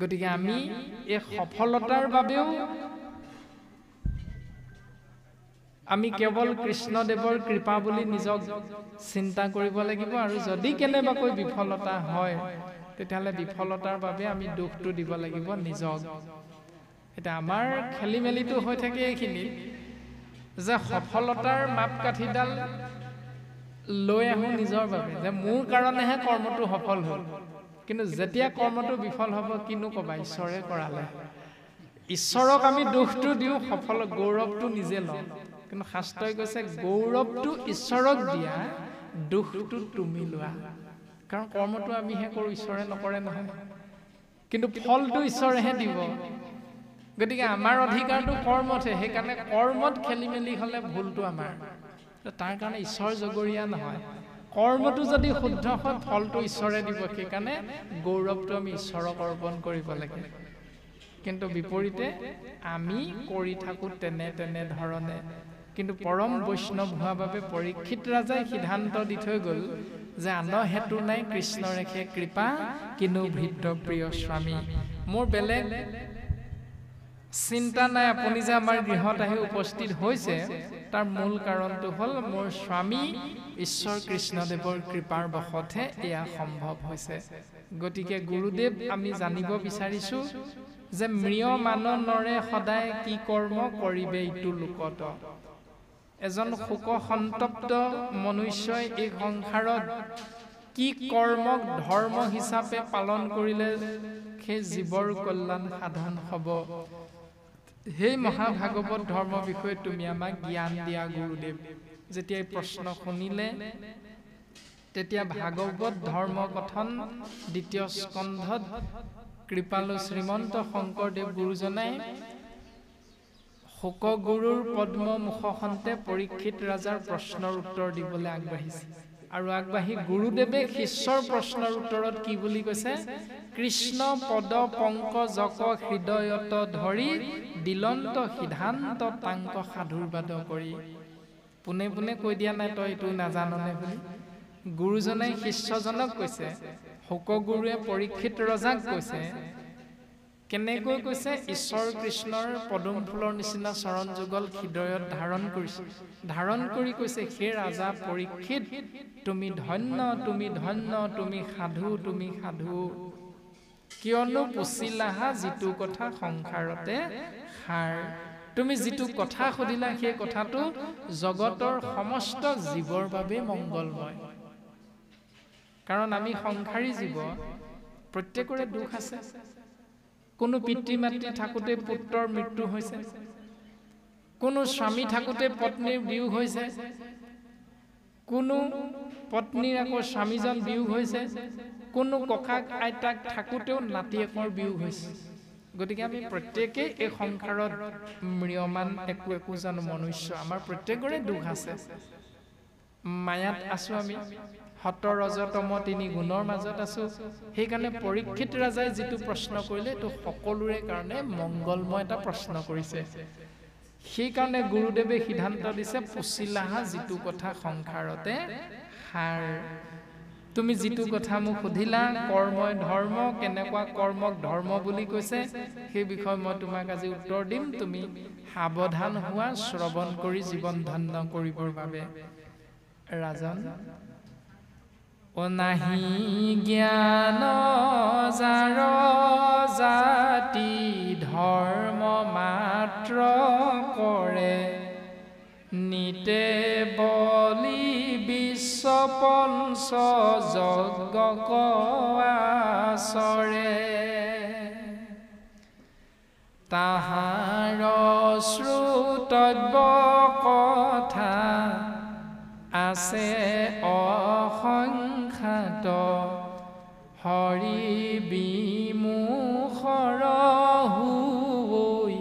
গতিকে আমি এই সফলতাৰ বাবেও আমি কেৱল কৃষ্ণদেৱৰ কৃপা বুলি নিজক চিন্তা কৰিব লাগিব। আৰু যদি কেনেবাকৈ বিফলতা হয়, তেতিয়াহ'লে বিফলতাৰ বাবে আমি দুখটো দিব লাগিব নিজক। এটা আমাৰ খেলি মেলিটো হৈ থাকে এইখিনি যে সফলতাৰ মাপকাঠিডাল লৈ আহোঁ নিজৰ বাবে যে মোৰ কাৰণেহে কৰ্মটো সফল হ'ল কিন্তু যেতিয়া কৰ্মটো বিফল হ'ব কিনো ক'বা ঈশ্বৰে কৰালে ঈশ্বৰক আমি দুখটো দিওঁ সফল গৌৰৱটো নিজে লওঁ কিন্তু শাস্ত্ৰই কৈছে গৌৰৱটো ঈশ্বৰক দিয়া দুখটো তুমি লোৱা কাৰণ কৰ্মটো আমিহে কৰোঁ ঈশ্বৰে নকৰে নহয় কিন্তু ফলটো ঈশ্বৰেহে দিব গতিকে আমাৰ অধিকাৰটো কৰ্মতহে সেইকাৰণে কৰ্মত খেলি মেলি হ'লে ভুলটো আমাৰ তাৰ কাৰণে ঈশ্বৰ জগৰীয়া নহয় কৰ্মটো যদি শুদ্ধ হয় ফলটো ঈশ্বৰে দিব সেইকাৰণে গৌৰৱটো আমি ঈশ্বৰক অৰ্পণ কৰিব লাগে কিন্তু বিপৰীতে আমি কৰি থাকোঁ তেনে ধৰণে কিন্তু পৰম বৈষ্ণৱ হোৱা বাবে পৰীক্ষিত ৰাজাই সিদ্ধান্ত দি থৈ গ'ল যে আনৰ হেতু নাই কৃষ্ণ ৰেখে কৃপা কিনো ভৃত্য প্ৰিয় স্বামী মোৰ বেলেগ চিন্তা নাই আপুনি যে আমাৰ গৃহত আহি উপস্থিত হৈছে তাৰ মূল কাৰণটো হ'ল মোৰ স্বামী ঈশ্বৰ কৃষ্ণদেৱৰ কৃপাৰ বশতহে এয়া সম্ভৱ হৈছে গতিকে গুৰুদেৱ আমি জানিব বিচাৰিছোঁ যে মৃয় মাননৰে সদায় কি কৰ্ম কৰিবে ইটো লোকত এজন শোক সন্তপ্ত মনুষ্যই এই সংসাৰত কি কৰ্মক ধৰ্ম হিচাপে পালন কৰিলে সেই জীৱৰ কল্যাণ সাধন হ'ব সেই মহাভাগৱত ধৰ্ম বিষয়ে তুমি আমাক জ্ঞান দিয়া গুৰুদেৱ যেতিয়া এই প্ৰশ্ন শুনিলে তেতিয়া ভাগৱত ধৰ্ম কথন দ্বিতীয় স্কন্ধত কৃপালু শ্ৰীমন্ত শংকৰদেৱ গুৰুজনাই শোকগুৰুৰ পদ্ম মুখখনতে পৰীক্ষিত ৰাজাৰ প্ৰশ্নৰ উত্তৰ দিবলৈ আগবাঢ়িছে আৰু আগবাঢ়ি গুৰুদেৱে শিষ্যৰ প্ৰশ্নৰ উত্তৰত কি বুলি কৈছে কৃষ্ণ পদ পংকজক হৃদয়ত ধৰি দিলন্ত সিদ্ধান্ত তাংক সাধুৰ্বাদ কৰি পোনে পোনে কৈ দিয়া নাই তই এইটো নাজাননে বুলি গুৰুজনাই শিষ্যজনক কৈছে শোকগুৰুৱে পৰীক্ষিত ৰজাক কৈছে কেনেকৈ কৈছে ঈশ্বৰ কৃষ্ণৰ পদুম ফুলৰ নিচিনা চৰণ যুগল হৃদয়ত ধাৰণ কৰি কৈছে হে ৰাজা পৰীক্ষিত তুমি ধন্য তুমি সাধু কিয়নো পুছিলাহা যিটো কথা সংসাৰতে সাৰ তুমি যিটো কথা সুধিলা সেই কথাটো জগতৰ সমস্ত জীৱৰ বাবে মংগলময় কাৰণ আমি সংসাৰী জীৱ প্ৰত্যেকৰে দুখ আছে কোনো পিতৃ মাতৃ থাকোঁতে পুত্ৰৰ মৃত্যু হৈছে কোনো স্বামী থাকোঁতে পত্নীৰ বিয়োগ হৈছে কোনো পত্নীৰ আকৌ স্বামীজন বিয়োগ হৈছে কোনো ককাক আইতাক থাকোঁতেও নাতিয়েকৰ বিয়োগ হৈছে গতিকে আমি প্ৰত্যেকেই এই সংসাৰত ম্ৰিয়মান একোজন মনুষ্য আমাৰ প্ৰত্যেকৰে দুখ আছে মায়াত আছোঁ আমি সত ৰজতম তিনি গুণৰ মাজত আছোঁ সেইকাৰণে পৰীক্ষিত ৰাজাই যিটো প্ৰশ্ন কৰিলে এইটো সকলোৰে কাৰণে মংগলময় এটা প্ৰশ্ন কৰিছে সেইকাৰণে গুৰুদেৱে সিদ্ধান্ত দিছে পুছিলাহা যিটো কথা সংসাৰতে সাৰ তুমি যিটো কথা মোক সুধিলা কৰ্মই ধৰ্ম কেনেকুৱা কৰ্মক ধৰ্ম বুলি কৈছে সেই বিষয়ে মই তোমাক আজি উত্তৰ দিম তুমি সাৱধান হোৱা শ্ৰৱণ কৰি জীৱন ধন্য কৰিবৰ বাবে ৰাজন অনাহি জ্ঞান যাৰ জাতি ধৰ্ম মাত্ৰ কৰে নিতে বলি বিশ্ব পঞ্চ যজ্ঞ আচৰে তাহাৰ শ্ৰুতব্য কথা আছে অসংখ্যাত হৰি বিমুখৰ হৈ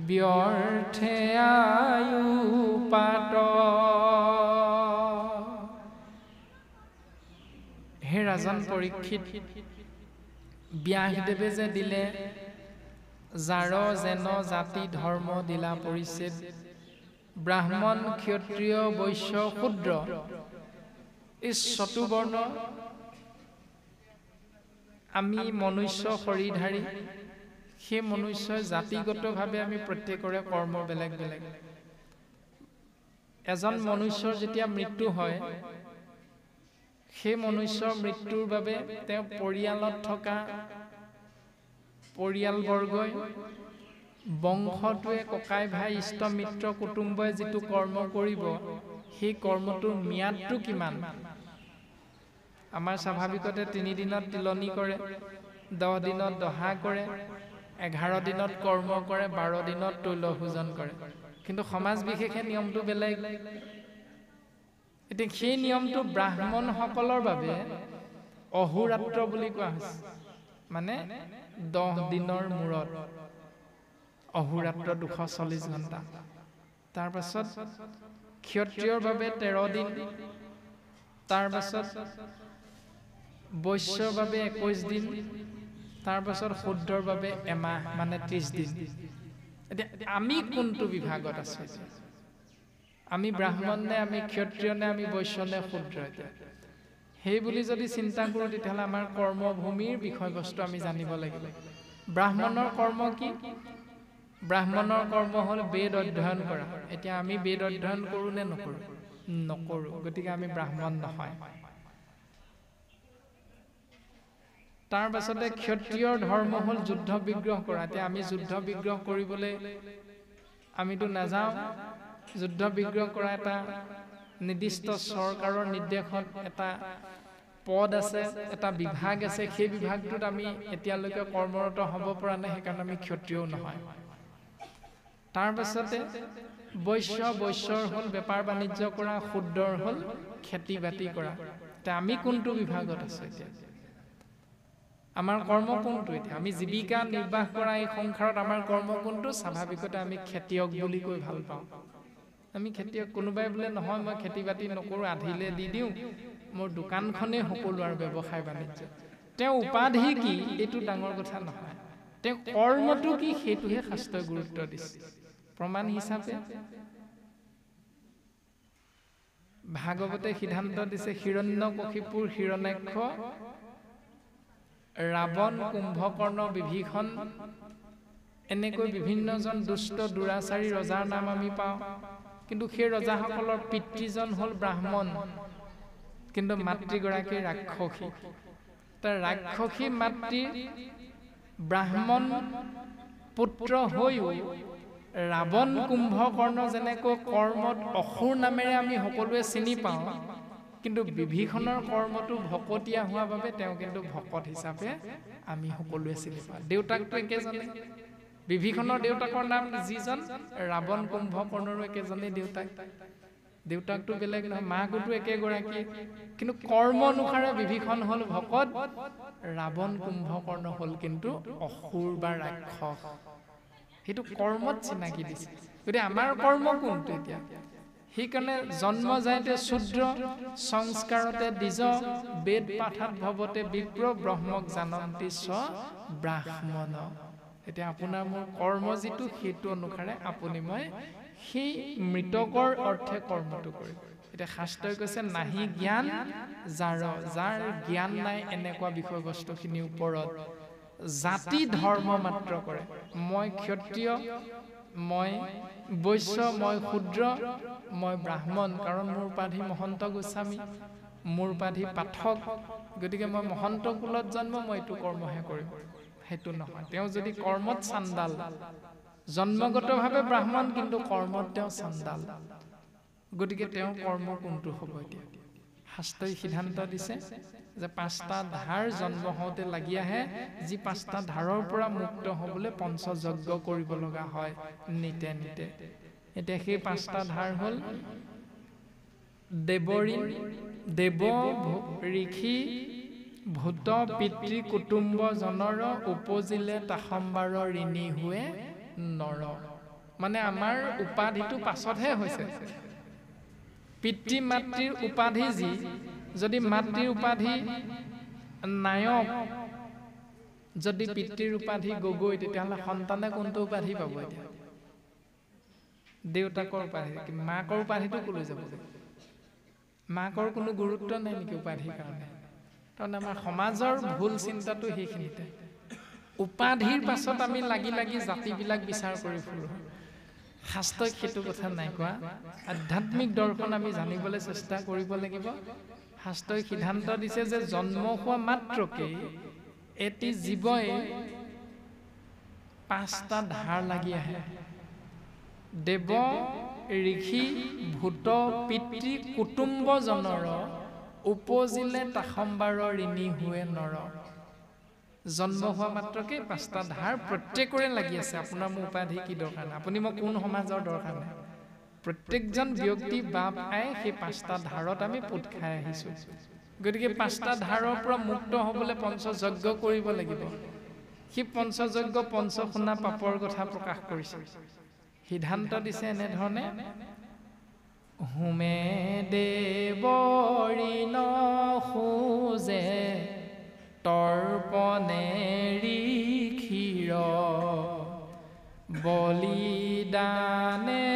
ব্যৰ্থে আয়ু পাত হে ৰাজন পৰীক্ষিত ব্যাসদেৱে যে দিলে যাৰ যেন জাতি ধৰ্ম দিলা পৰিচ্ছেদ ব্ৰাহ্মণ ক্ষত্ৰিয় বৈশ্য শূদ্ৰ এই চতুবৰ্ণ আমি মনুষ্য শৰীৰধাৰী সেই মনুষ্যই জাতিগতভাৱে আমি প্ৰত্যেকৰে কৰ্ম বেলেগ বেলেগ এজন মনুষ্যৰ যেতিয়া মৃত্যু হয় সেই মনুষ্যৰ মৃত্যুৰ বাবে তেওঁ পৰিয়ালত থকা পৰিয়ালবৰ্গই বংশটোৱে ককাই ভাই ইষ্ট মিত্ৰ কুটুম্বই যিটো কৰ্ম কৰিব সেই কৰ্মটোৰ ম্যাদটো কিমান আমাৰ স্বাভাৱিকতে 3 দিনত তিলনি কৰে 10 দিনত দহা কৰে 11 দিনত কৰ্ম কৰে 12 দিনত তৈলভোজন কৰে কিন্তু সমাজ বিশেষে নিয়মটো বেলেগ এতিয়া সেই নিয়মটো ব্ৰাহ্মণসকলৰ বাবে অহোৰাত্ৰ বুলি কোৱা হৈছে মানে 10 দিনৰ মূৰত অহোৰাত্ৰ 240 ঘণ্টা তাৰ পাছত ক্ষত্ৰিয়ৰ বাবে 13 দিন তাৰ পাছত বৈশ্যৰ বাবে 21 দিন তাৰ পাছত শুদ্ধৰ বাবে এমাহ মানে 30 দিন এতিয়া আমি কোনটো বিভাগত আছো আমি ব্ৰাহ্মণ নে আমি ক্ষত্ৰিয় নে আমি বৈশ্য নে শুদ্ৰ সেই বুলি যদি চিন্তা কৰো তেতিয়াহ'লে আমাৰ কৰ্মভূমিৰ বিষয়বস্তু আমি জানিব লাগিব ব্ৰাহ্মণৰ কৰ্ম কি ব্ৰাহ্মণৰ কৰ্ম হ'ল বেদ অধ্যয়ন কৰা এতিয়া আমি বেদ অধ্যয়ন কৰো নে নকৰো গতিকে আমি ব্ৰাহ্মণ নহয় তাৰ পাছতে ক্ষত্ৰিয়ৰ ধৰ্ম হ'ল যুদ্ধ বিগ্ৰহ কৰা এতিয়া আমি যুদ্ধ বিগ্ৰহ কৰিবলৈ আমিতো নাযাওঁ যুদ্ধ বিগ্ৰহ কৰা এটা নিৰ্দিষ্ট চৰকাৰৰ নিৰ্দেশত এটা পদ আছে এটা বিভাগ আছে সেই বিভাগটোত আমি এতিয়ালৈকে কৰ্মৰত হ'ব পৰা নাই সেইকাৰণে আমি ক্ষত্ৰিয় নহয় তাৰ পাছতে বৈশ্যৰ হ'ল বেপাৰ বাণিজ্য কৰা শুদ্ধৰ হ'ল খেতি বাতি কৰা তে আমি কোনটো বিভাগত আছো এতিয়া আমাৰ কৰ্ম কোনটো এতিয়া আমি জীৱিকা নিৰ্বাহ কৰা এই সংসাৰত আমাৰ কৰ্ম কোনটো স্বাভাৱিকতে আমি খেতিয়ক বুলি কৈ ভাল পাওঁ আমি খেতিয়ক কোনোবাই বোলে নহয় মই খেতি বাতি নকৰো আধিলে দি দিওঁ মোৰ দোকানখনেই সকলো আৰু ব্যৱসায় বাণিজ্য তেওঁ উপাধি কি এইটো ডাঙৰ কথা নহয় তেওঁ কৰ্মটো কি সেইটোহে শাস্ত্ৰই গুৰুত্ব দিছে প্ৰমাণ হিচাপে ভাগৱতে সিদ্ধান্ত দিছে হিৰণ্যকশিপুৰ হিৰণ্যাক্ষ ৰাৱণ কুম্ভকৰ্ণ বিভীষণ এনেকৈ বিভিন্নজন দুষ্ট দুৰাচাৰী ৰজাৰ নাম আমি পাওঁ কিন্তু সেই ৰজাসকলৰ পিতৃজন হ'ল ব্ৰাহ্মণ কিন্তু মাতৃগৰাকী ৰাক্ষসী তাৰ ৰাক্ষসী মাতৃৰ ব্ৰাহ্মণ পুত্ৰ হৈও ৰাৱণ কুম্ভকৰ্ণ যেনেকৈ কৰ্মত অসুৰ নামেৰে আমি সকলোৱে চিনি পাওঁ কিন্তু বিভীষণৰ কৰ্মটো ভকতীয়া হোৱা বাবে তেওঁ কিন্তু ভকত হিচাপে আমি সকলোৱে চিনি পাওঁ দেউতাকটো একেজনে বিভীষণৰ দেউতাকৰ নাম যিজন ৰাৱণ কুম্ভকৰ্ণৰো একেজনেই দেউতাকটো বেলেগ নহয় মাকতো একেগৰাকী কিন্তু কৰ্ম অনুসাৰে বিভীষণ হ'ল ভকত ৰাৱণ কুম্ভকৰ্ণ হ'ল কিন্তু অসুৰ বা ৰাক্ষস সেইটো কৰ্মত চিনাকি দিছে গতিকে আমাৰ কৰ্ম কোনটো এতিয়া সেইকাৰণে জন্ম যাইতে শূদ্ৰ সংস্কাৰতে দ্বিজ বেদ পাঠাত ভৱতে বিপ্ৰ ব্ৰহ্মক জানন্তি স ব্ৰাহ্মণ এতিয়া আপোনাৰ মোৰ কৰ্ম যিটো সেইটো অনুসাৰে আপুনি মই সেই মৃতকৰ অৰ্থে কৰ্মটো কৰিম এতিয়া শাস্ত্ৰই কৈছে নাহি জ্ঞান যাৰ জ্ঞান নাই এনেকুৱা বিষয়বস্তুখিনিৰ ওপৰত জাতি ধৰ্ম মাত্ৰ কৰে মই ক্ষত্ৰিয় মই বৈশ্য মই শূদ্ৰ মই ব্ৰাহ্মণ কাৰণ মোৰ উপাধি মহন্ত গোস্বামী মোৰ উপাধি পাঠক গতিকে মই মহন্ত কুলত জন্ম মই এইটো কৰ্মহে কৰিম সেইটো নহয় তেওঁ যদি কৰ্মত চাণ্ডাল জন্মগতভাৱে ব্ৰাহ্মণ কিন্তু কৰ্মত তেওঁ চাণ্ডাল গতিকে তেওঁ কৰ্ম কোনটো হ'ব এতিয়া শাস্ত্ৰই সিদ্ধান্ত দিছে যে 5টা ধাৰ জন্ম হওঁতে লাগি আহে যি 5টা ধাৰৰ পৰা মুক্ত হ'বলৈ পঞ্চযজ্ঞ কৰিব লগা হয় নিতে এতিয়া সেই 5টা ধাৰ হ'ল দেৱঋণ দেৱ ঋষি ভূত পিতৃ কুটুম্ব জনৰ উপজিলে তাসম্বাৰ ঋণী হোৱে নৰ মানে আমাৰ উপাধিটো পাছতহে হৈছে পিতৃ মাতৃৰ উপাধি যি যদি মাতৃৰ উপাধি নায়ক যদি পিতৃৰ উপাধি গগৈ তেতিয়াহ'লে সন্তানে কোনটো উপাধি পাব এতিয়া দেউতাকৰ উপাধি মাকৰ উপাধিটো কলৈ যাব মাকৰ কোনো গুৰুত্ব নাই নেকি উপাধিৰ কাৰণে কাৰণ আমাৰ সমাজৰ ভুল চিন্তাটো সেইখিনিতে উপাধিৰ পাছত আমি লাগি জাতিবিলাক বিচাৰ কৰি ফুৰো শাস্ত্ৰই সেইটো কথা নাই কোৱা আধ্যাত্মিক দৰ্শন আমি জানিবলৈ চেষ্টা কৰিব লাগিব শাস্ত্ৰই সিদ্ধান্ত দিছে যে জন্ম হোৱা মাত্ৰকে এটি জীৱই 5টা ধাৰ লাগি আহে। দেৱ ঋষি ভূত পিতৃ কুটুম্বজনৰ উপজিলে তাসম্বাৰ ঋণী হুৱে নৰ। জন্ম হোৱা মাত্ৰকে 5টা ধাৰ প্ৰত্যেকৰে লাগি আছে। আপোনাৰ মোৰ উপাধি কি দৰকাৰ নাই, আপুনি মই কোন সমাজৰ দৰকাৰ নাই। প্ৰত্যেকজন ব্যক্তি বাপ আই সেই 5টা ধাৰত আমি পোত খাই আহিছোঁ। গতিকে 5টা ধাৰৰ পৰা মুক্ত হ'বলৈ পঞ্চযজ্ঞ কৰিব লাগিব। সি পঞ্চযজ্ঞ পঞ্চশুনা পাপৰ কথা প্ৰকাশ কৰিছে। সিদ্ধান্ত দিছে এনেধৰণে, হোমে দেৱ ঋণ খোজে তৰ্পণে ঋষিৰ, বলিদানে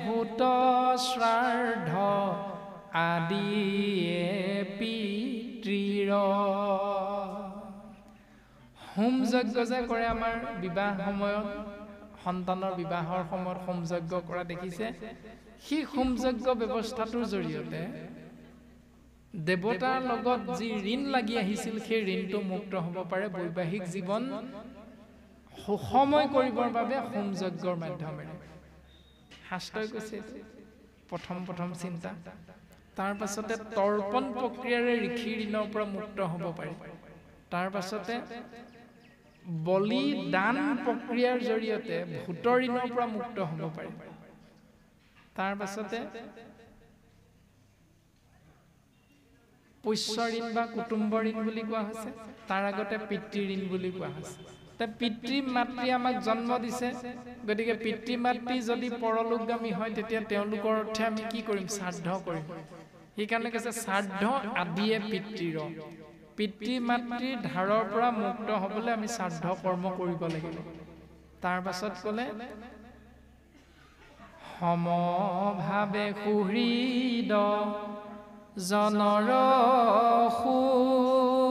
ভূত শ্ৰাদ্ধ আদিয়ে পিতৃৰ। হোম যজ্ঞ যে কৰে আমাৰ বিবাহ সময়ত, সন্তানৰ বিবাহৰ সময়ত হোম যজ্ঞ কৰা দেখিছে। সেই হোম যজ্ঞ ব্যৱস্থাটোৰ জৰিয়তে দেৱতাৰ লগত যি ঋণ লাগি আহিছিল সেই ঋণটো মুক্ত হ'ব পাৰে। বৈবাহিক জীৱন সুসময় কৰিবৰ বাবে হোম যজ্ঞৰ মাধ্যমেৰে। শাস্ত্ৰই কৈছে প্ৰথম চিন্তা। তাৰ পাছতে তৰ্পণ প্ৰক্ৰিয়াৰে ঋষি ঋণৰ পৰা মুক্ত হ'ব পাৰি। তাৰ পাছতে বলিদান প্ৰক্ৰিয়াৰ জৰিয়তে ভূতৰ ঋণৰ পৰা মুক্ত হ'ব পাৰি। তাৰ পাছতে পোষ্য ঋণ বা কুটুম্ব ঋণ বুলি কোৱা হৈছে। তাৰ আগতে পিতৃ ঋণ বুলি কোৱা হৈছে। পিতৃ মাতৃ আমাক জন্ম দিছে, গতিকে পিতৃ মাতৃ যদি পৰলোকগামী হয় তেতিয়া তেওঁলোকৰ অৰ্থে আমি কি কৰিম? শ্ৰাদ্ধ কৰিম। সেইকাৰণে কৈছে শ্ৰাদ্ধ আদিয়ে পিতৃৰ। পিতৃ মাতৃৰ ধাৰৰ পৰা মুক্ত হ'বলৈ আমি শ্ৰাদ্ধ কৰ্ম কৰিব লাগিব। তাৰ পাছত ক'লে সমভাৱে সুহৃদ জনৰ খোজে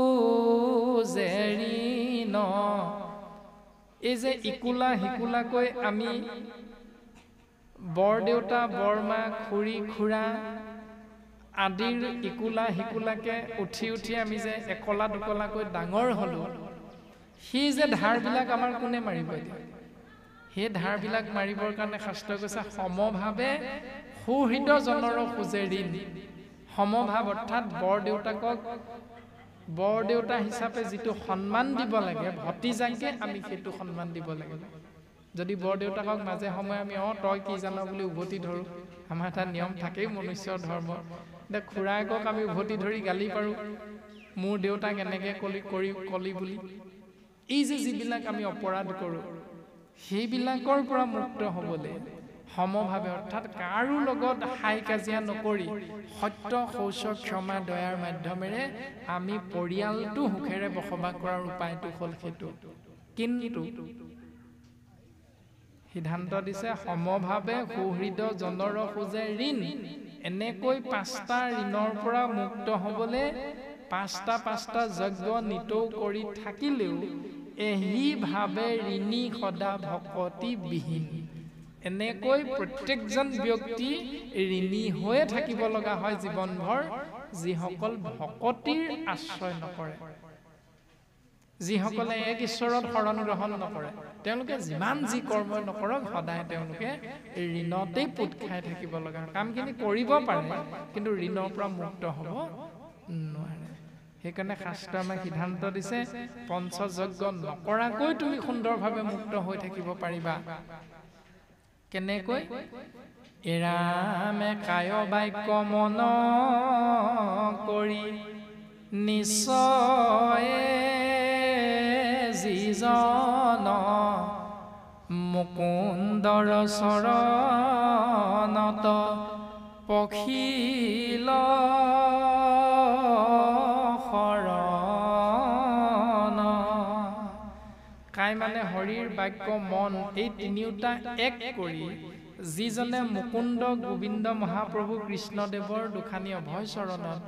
ঋণ। এই যে ইকুলা সিকুলাকৈ আমি বৰদেউতা বৰমা খুৰী খুৰা আদিৰ ইকুলা সিকুলাকে উঠি আমি যে একলা দুকলাকৈ ডাঙৰ হ'লো, সেই যে ধাৰবিলাক আমাৰ কোনে মাৰিব এতিয়া? সেই ধাৰবিলাক মাৰিবৰ কাৰণে শাস্ত্ৰই কৈছে সমভাৱে সুহৃদ জনৰ খোজে ঋণ। সমভাৱ অৰ্থাৎ বৰদেউতা হিচাপে যিটো সন্মান দিব লাগে ভতিজাকে আমি সেইটো সন্মান দিব লাগিব। যদি বৰদেউতাকক মাজে সময়ে আমি তই কি জান বুলি উভতি ধৰোঁ, আমাৰ এটা নিয়ম থাকেই মনুষ্যৰ ধৰ্ম। এতিয়া খুৰাকক আমি উভতি ধৰি গালি পাৰোঁ, মোৰ দেউতাক এনেকৈ কলি বুলি। এই যে যিবিলাক আমি অপৰাধ কৰোঁ সেইবিলাকৰ পৰা মুক্ত হ'বলৈ সমভাৱে অৰ্থাৎ কাৰো লগত হাই কাজিয়া নকৰি সত্য শৌচ ক্ষমা দয়াৰ মাধ্যমেৰে আমি পৰিয়ালটো সুখেৰে বসবাস কৰাৰ উপায়টো হ'ল সেইটো। কিন্তু সিদ্ধান্ত দিছে সমভাৱে সুহৃদ জনৰ খোজে ঋণ। এনেকৈ 5টা ঋণৰ পৰা মুক্ত হ'বলৈ 5টা যজ্ঞ নিতৌ কৰি থাকিলেও এহিভাৱে ঋণী সদা ভকতি বিহীন। এনেকৈ প্ৰত্যেকজন ব্যক্তি ঋণী হৈয়ে থাকিব লগা হয় জীৱনভৰ, যিসকল ভকতিৰ আশ্ৰয় নকৰে, যিসকলে এক ঈশ্বৰৰ শৰণ গ্ৰহণ নকৰে। তেওঁলোকে যিমান যি কৰ্ম নকৰক সদায় তেওঁলোকে ঋণতেই পোত খাই থাকিব লগা হয়। কামখিনি কৰিব পাৰে কিন্তু ঋণৰ পৰা মুক্ত হ'ব নোৱাৰে। সেইকাৰণে শাস্ত্ৰ আমাক সিদ্ধান্ত দিছে পঞ্চযজ্ঞ নকৰাকৈ তুমি সুন্দৰভাৱে মুক্ত হৈ থাকিব পাৰিবা। কেনেকৈ? এৰামে কায় বাক্য মন কৰি নিশ্চয়ে যিজন মুকুন্দৰ চৰণত পখিল শৰণ। কাই মানে হৰিৰ বাক্য মন, এই তিনিওটা এক কৰি যিজনে মুকুন্দ গোবিন্দ মহাপ্ৰভু কৃষ্ণদেৱৰ দুখানি অভয় চৰণত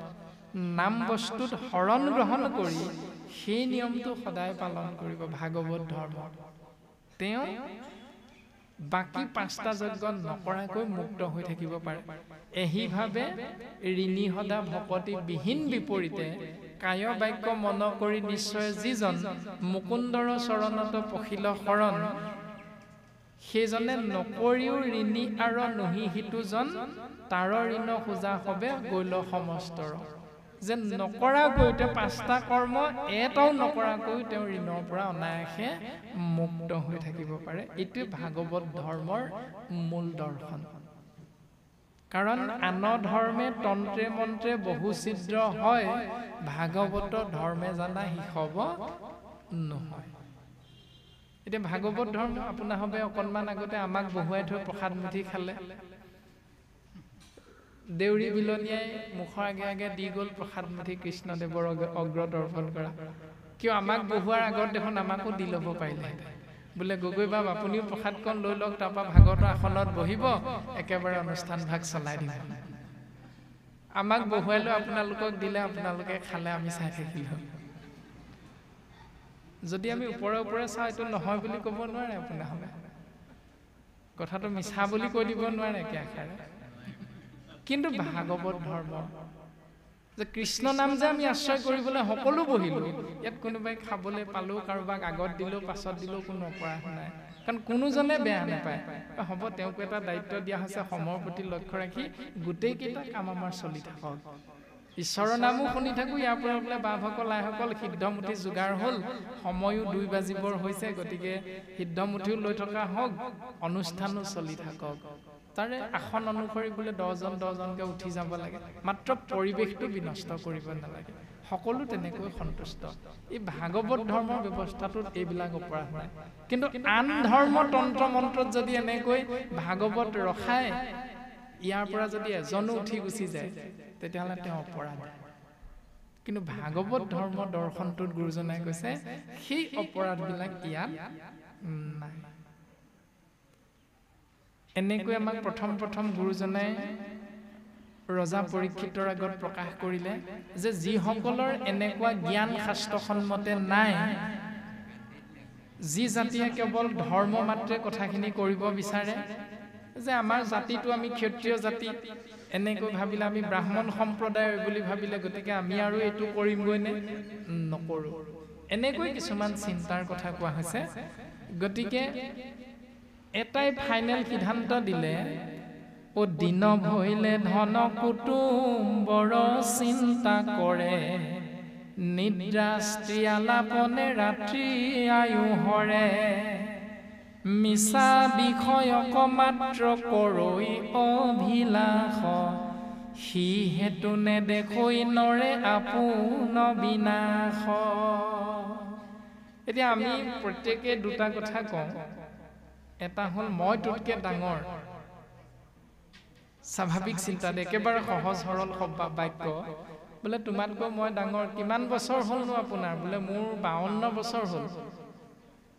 নাম বস্তুত শৰণ গ্ৰহণ কৰি সেই নিয়মটো সদায় পালন কৰিব ভাগৱত ধৰ্ম, তেওঁ বাকী 5টা যজ্ঞ নকৰাকৈ মুক্ত হৈ থাকিব পাৰে। এহিভাৱে ঋণী সদা ভকতি বিহীন বিপৰীতে কায় বাক্য মন কৰি নিশ্চয় যিজন মুকুন্দৰ চৰণত পখিল শৰণ, সেইজনে নকৰিও ঋণী আৰু নহি সিটোজন তাৰ ঋণ খোজা হবে গৈল সমস্তৰ যে নকৰাকৈ তেওঁ 5টা কৰ্ম এটাও নকৰাকৈ তেওঁ ঋণৰ পৰা অনায়াসে মুক্ত হৈ থাকিব পাৰে এইটো ভাগৱত ধৰ্মৰ মূল দৰ্শন কাৰণ আন ধৰ্মে তন্ত্ৰে মন্ত্ৰে বহু ছিদ্ৰ হয় ভাগৱত ধৰ্মে জানা হিসব নহয় এতিয়া ভাগৱত ধৰ্ম আপোনাৰ হবে অকণমান আগতে আমাক বহুৱাই থৈ প্ৰসাদ মুঠি খালে দেউৰী বিলনীয়াই মুখৰ আগে আগে দি গ'ল প্ৰসাদ মুঠি কৃষ্ণদেৱৰ অগ্ৰত অৰ্পণ কৰা কিয় আমাক বহুৱাৰ আগত দেখোন আমাকো দি ল'ব পাৰিলে বোলে গগৈ বাব আপুনিও প্ৰসাদকণ লৈ লওক তাৰপৰা ভাগৱতৰ আসনত বহিব একেবাৰে অনুষ্ঠান ভাগ চলাই দিব আমাক বহুৱাই লৈ আপোনালোকক দিলে আপোনালোকে খালে আমি চাই থাকিলোঁ যদি আমি ওপৰে ওপৰে চাওঁ এইটো নহয় বুলি ক'ব নোৱাৰে আপোনাৰ হ'লে কথাটো মিছা বুলি কৈ দিব নোৱাৰে একে আষাৰে কিন্তু ভাগৱত ধৰ্ম যে কৃষ্ণ নাম যে আমি আশ্ৰয় কৰিবলৈ সকলো বহিলোঁ ইয়াত কোনোবাই খাবলৈ পালোঁ কাৰোবাক আগত দিলোঁ পাছত দিলোঁ কোনো অপৰাধ নাই কাৰণ কোনোজনে বেয়া নাপায় হ'ব তেওঁক এটা দায়িত্ব দিয়া হৈছে সময়ৰ প্ৰতি লক্ষ্য ৰাখি গোটেইকেইটা কাম আমাৰ চলি থাকক ঈশ্বৰৰ নামো শুনি থাকোঁ ইয়াৰ পৰা বোলে বাভকল আইসকল সিদ্ধমুঠি যোগাৰ হ'ল সময়ো 2 বাজিবৰ হৈছে গতিকে সিদ্ধমুঠিও লৈ থকা হওক অনুষ্ঠানো চলি থাকক তাৰে আসন অনুসৰি বোলে 10জনকৈ উঠি যাব লাগে মাত্ৰ পৰিৱেশটো বিনষ্ট কৰিব নালাগে সকলো তেনেকৈ সন্তুষ্ট এই ভাগৱত ধৰ্মৰ ব্যৱস্থাটোত এইবিলাক অপৰাধ নাই কিন্তু আন ধৰ্ম তন্ত্ৰ মন্ত্ৰত যদি এনেকৈ ভাগৱত ৰখায় ইয়াৰ পৰা যদি এজনো উঠি গুচি যায় তেতিয়াহ'লে তেওঁ অপৰাধ কিন্তু ভাগৱত ধৰ্ম দৰ্শনটোত গুৰুজনাই কৈছে সেই অপৰাধবিলাক ইয়াত নাই এনেকৈ আমাক প্ৰথম গুৰুজনাই ৰজা পৰীক্ষিতৰ আগত প্ৰকাশ কৰিলে যে যিসকলৰ এনেকুৱা জ্ঞান শাস্ত্ৰসন্মতে নাই যি জাতিয়ে কেৱল ধৰ্ম মাত্ৰে কথাখিনি কৰিব বিচাৰে যে আমাৰ জাতিটো আমি ক্ষত্ৰিয় জাতি এনেকৈ ভাবিলে আমি ব্ৰাহ্মণ সম্প্ৰদায় বুলি ভাবিলে গতিকে আমি আৰু এইটো কৰিমগৈ নে নকৰোঁ এনেকৈ কিছুমান চিন্তাৰ কথা কোৱা হৈছে গতিকে এটাই ফাইনেল সিদ্ধান্ত দিলে ও দিন ভইলে ধন কুটুম বৰ চিন্তা কৰে নিদ্ৰা স্ত্ৰী আলাপনে ৰাত্ৰি আয়ু হৰে মিছা বিষয়ক মাত্ৰ কৰৈ অভিলাষ সি হেতু নেদেখৈ নৰে আপোন বিনাশ এতিয়া আমি প্ৰত্যেকে দুটা কথা কওঁ এটা হ'ল মই তোতকে ডাঙৰ স্বাভাৱিক চিন্তা একেবাৰে সহজ সৰল বাক্য বোলে তোমাতকৈ মই ডাঙৰ কিমান বছৰ হ'লনো আপোনাৰ বোলে মোৰ 52 বছৰ হ'ল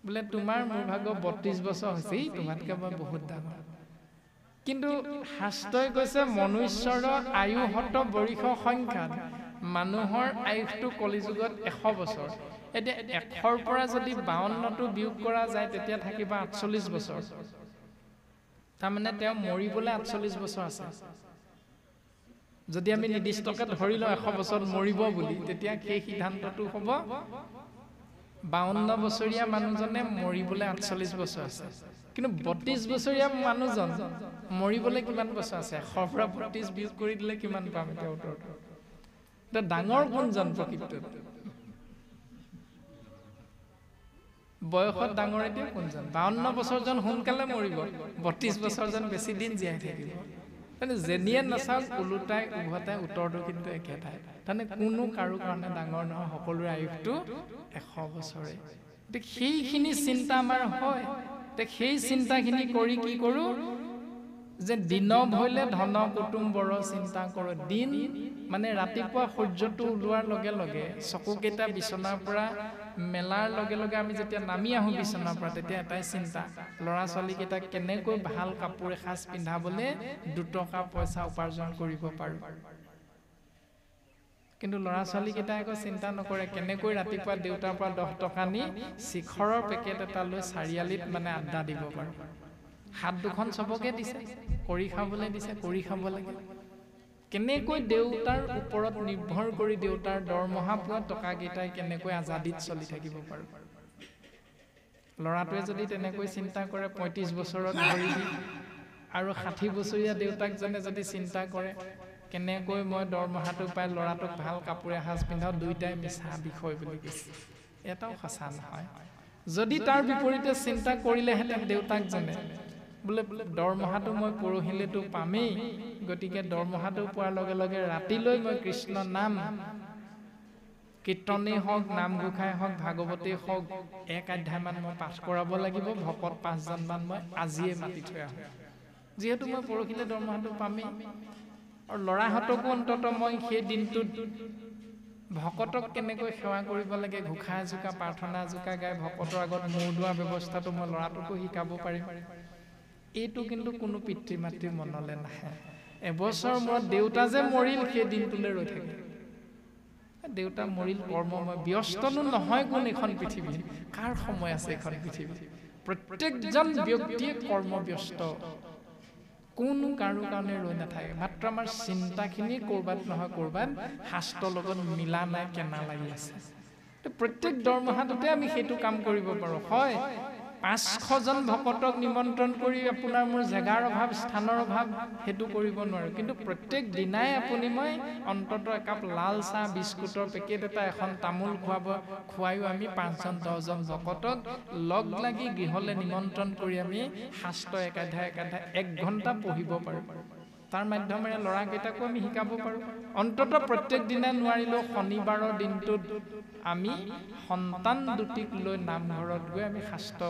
বোলে তোমাৰ মোৰ ভাগৰ 32 বছৰ হৈছে তোমাতকৈ মই বহুত ডাঙৰ কিন্তু শাস্ত্ৰই কৈছে মনুষ্যৰ আয়ুহত বৰিষ সংখ্যাত মানুহৰ আয়ুষটো কলিযুগত 100 বছৰ এতিয়া 100ৰ পৰা যদি 52টো বিয়োগ কৰা যায় তেতিয়া থাকিবা 48 বছৰ তাৰমানে তেওঁ মৰিবলৈ 48 বছৰ আছে যদি আমি নিৰ্দিষ্টকৈ ধৰি লওঁ 100 বছৰত মৰিব বুলি তেতিয়া সেই সিদ্ধান্তটো হ'ব 52 বছৰীয়া মানুহজনে মৰিবলৈ 48 বছৰ আছে কিন্তু 32 বছৰীয়া মানুহজন মৰিবলৈ কিমান বছৰ আছে 100 পৰা 32 বিয়োগ কৰি দিলে কিমান পাম এতিয়া উত্তৰটো এটা ডাঙৰ কোনজন প্ৰকৃততে বয়সত ডাঙৰ এতিয়া কোনজন 52 বছৰজন সোনকালে মৰিব 32 বছৰজন বেছি দিন জীয়াই থাকিব মানে যেনিয়ে নাচাওক ওলোটাই উভতাই উত্তৰটো কিন্তু একেটাই মানে কোনো কাৰো কাৰণে ডাঙৰ নহয় সকলোৰে আয়ুষটো 100 বছৰে সেইখিনি চিন্তা আমাৰ হয় সেই চিন্তাখিনি কৰি কি কৰোঁ যে দিন ভইলে ধন কুটুম বৰ চিন্তা কৰে দিন মানে ৰাতিপুৱা সূৰ্যটো ওলোৱাৰ লগে লগে চকুকেইটা বিচনাৰ পৰা মেলাৰ লগে লগে আমি যেতিয়া নামি আহোঁ বিচনাৰ পৰা তেতিয়া এটাই চিন্তা ল'ৰা ছোৱালীকেইটাক কেনেকৈ ভাল কাপোৰ এসাঁজ পিন্ধাবলৈ 2 টকা পইচা উপাৰ্জন কৰিব পাৰোঁ কিন্তু ল'ৰা ছোৱালীকেইটাই আকৌ চিন্তা নকৰে কেনেকৈ ৰাতিপুৱা দেউতাৰ পৰা 10 টকা নি শিখৰৰ পেকেট এটা লৈ চাৰিআলিত মানে আড্ডা দিব পাৰোঁ হাত দুখন চবকে দিছে কৰি খাবলৈ দিছে কৰি খাব লাগে কেনেকৈ দেউতাৰ ওপৰত নিৰ্ভৰ কৰি দেউতাৰ দৰমহা পোৱা টকাকেইটাই কেনেকৈ আজাদিত চলি থাকিব পাৰোঁ ল'ৰাটোৱে যদি তেনেকৈ চিন্তা কৰে ৩৫ বছৰত ধৰি দি আৰু ৬০ বছৰীয়া দেউতাকজনে যদি চিন্তা কৰে কেনেকৈ মই দৰমহাটো পাই ল'ৰাটোক ভাল কাপোৰ এসাঁজ পিন্ধাও, দুইটাই মিছা বিষয় বুলি কৈছে। এটাও সঁচা নহয়। যদি তাৰ বিপৰীতে চিন্তা কৰিলেহেঁতেন দেউতাকজনে বোলে দৰমহাটো মই পৰহিলেতো পামেই, গতিকে দৰমহাটো পোৱাৰ লগে লগে ৰাতিলৈ মই কৃষ্ণ নাম কীৰ্তনেই হওক, নামঘোষাই হওক, ভাগৱতেই হওক ১ অধ্যায়মান মই পাঠ কৰাব লাগিব, ভকত ৫জনমান মই আজিয়ে মাতি থৈ আহোঁ, যিহেতু মই পৰহিলে দৰমহাটো পামেই। আৰু ল'ৰাহঁতকো অন্ততঃ মই সেই দিনটোত ভকতক কেনেকৈ সেৱা কৰিব লাগে, ঘোষা এজোকা প্ৰাৰ্থনা এজোকা গাই ভকতৰ আগত মূৰ দোৱা ব্যৱস্থাটো মই ল'ৰাটোকো শিকাব পাৰিম। এইটো কিন্তু কোনো পিতৃ মাতৃৰ মনলৈ নাহে। এবছৰ মূৰত দেউতা যে মৰিল সেই দিনটোলৈ ৰৈ থাকে। দেউতা মৰিল কৰ্মময়, ব্যস্তনো নহয় কোন এইখন পৃথিৱীত, কাৰ সময় আছে এইখন পৃথিৱীত? প্ৰত্যেকজন ব্যক্তিয়ে কৰ্মব্যস্ত, কোনো কাৰো কাৰণে ৰৈ নাথাকে। মাত্ৰ আমাৰ চিন্তাখিনি ক'ৰবাত নহয় ক'ৰবাত শাস্ত্ৰৰ লগত মিলা নাই, কেনা লাগি আছে। প্ৰত্যেক দৰমহাটোতে আমি সেইটো কাম কৰিব পাৰোঁ। হয়, ৫০০জন ভকতক নিমন্ত্ৰণ কৰি আপোনাৰ মোৰ জেগাৰ অভাৱ, স্থানৰ অভাৱ, সেইটো কৰিব নোৱাৰোঁ, কিন্তু প্ৰত্যেক দিনাই আপুনি মই অন্ততঃ একাপ লাল চাহ, বিস্কুটৰ পেকেট এটা, এখন তামোল খুৱাইও আমি ৫জন ১০জন ভকতক লগ লাগি গৃহলৈ নিমন্ত্ৰণ কৰি আমি শাস্ত্ৰ ১ অধ্যায় ১ ঘণ্টা পঢ়িব পাৰোঁ। তাৰ মাধ্যমেৰে ল'ৰাকেইটাকো আমি শিকাব পাৰোঁ। অন্ততঃ প্ৰত্যেক দিনাই নোৱাৰিলেও শনিবাৰৰ দিনটোত আমি সন্তান দুটিক লৈ নামঘৰত গৈ আমি শাস্ত্ৰ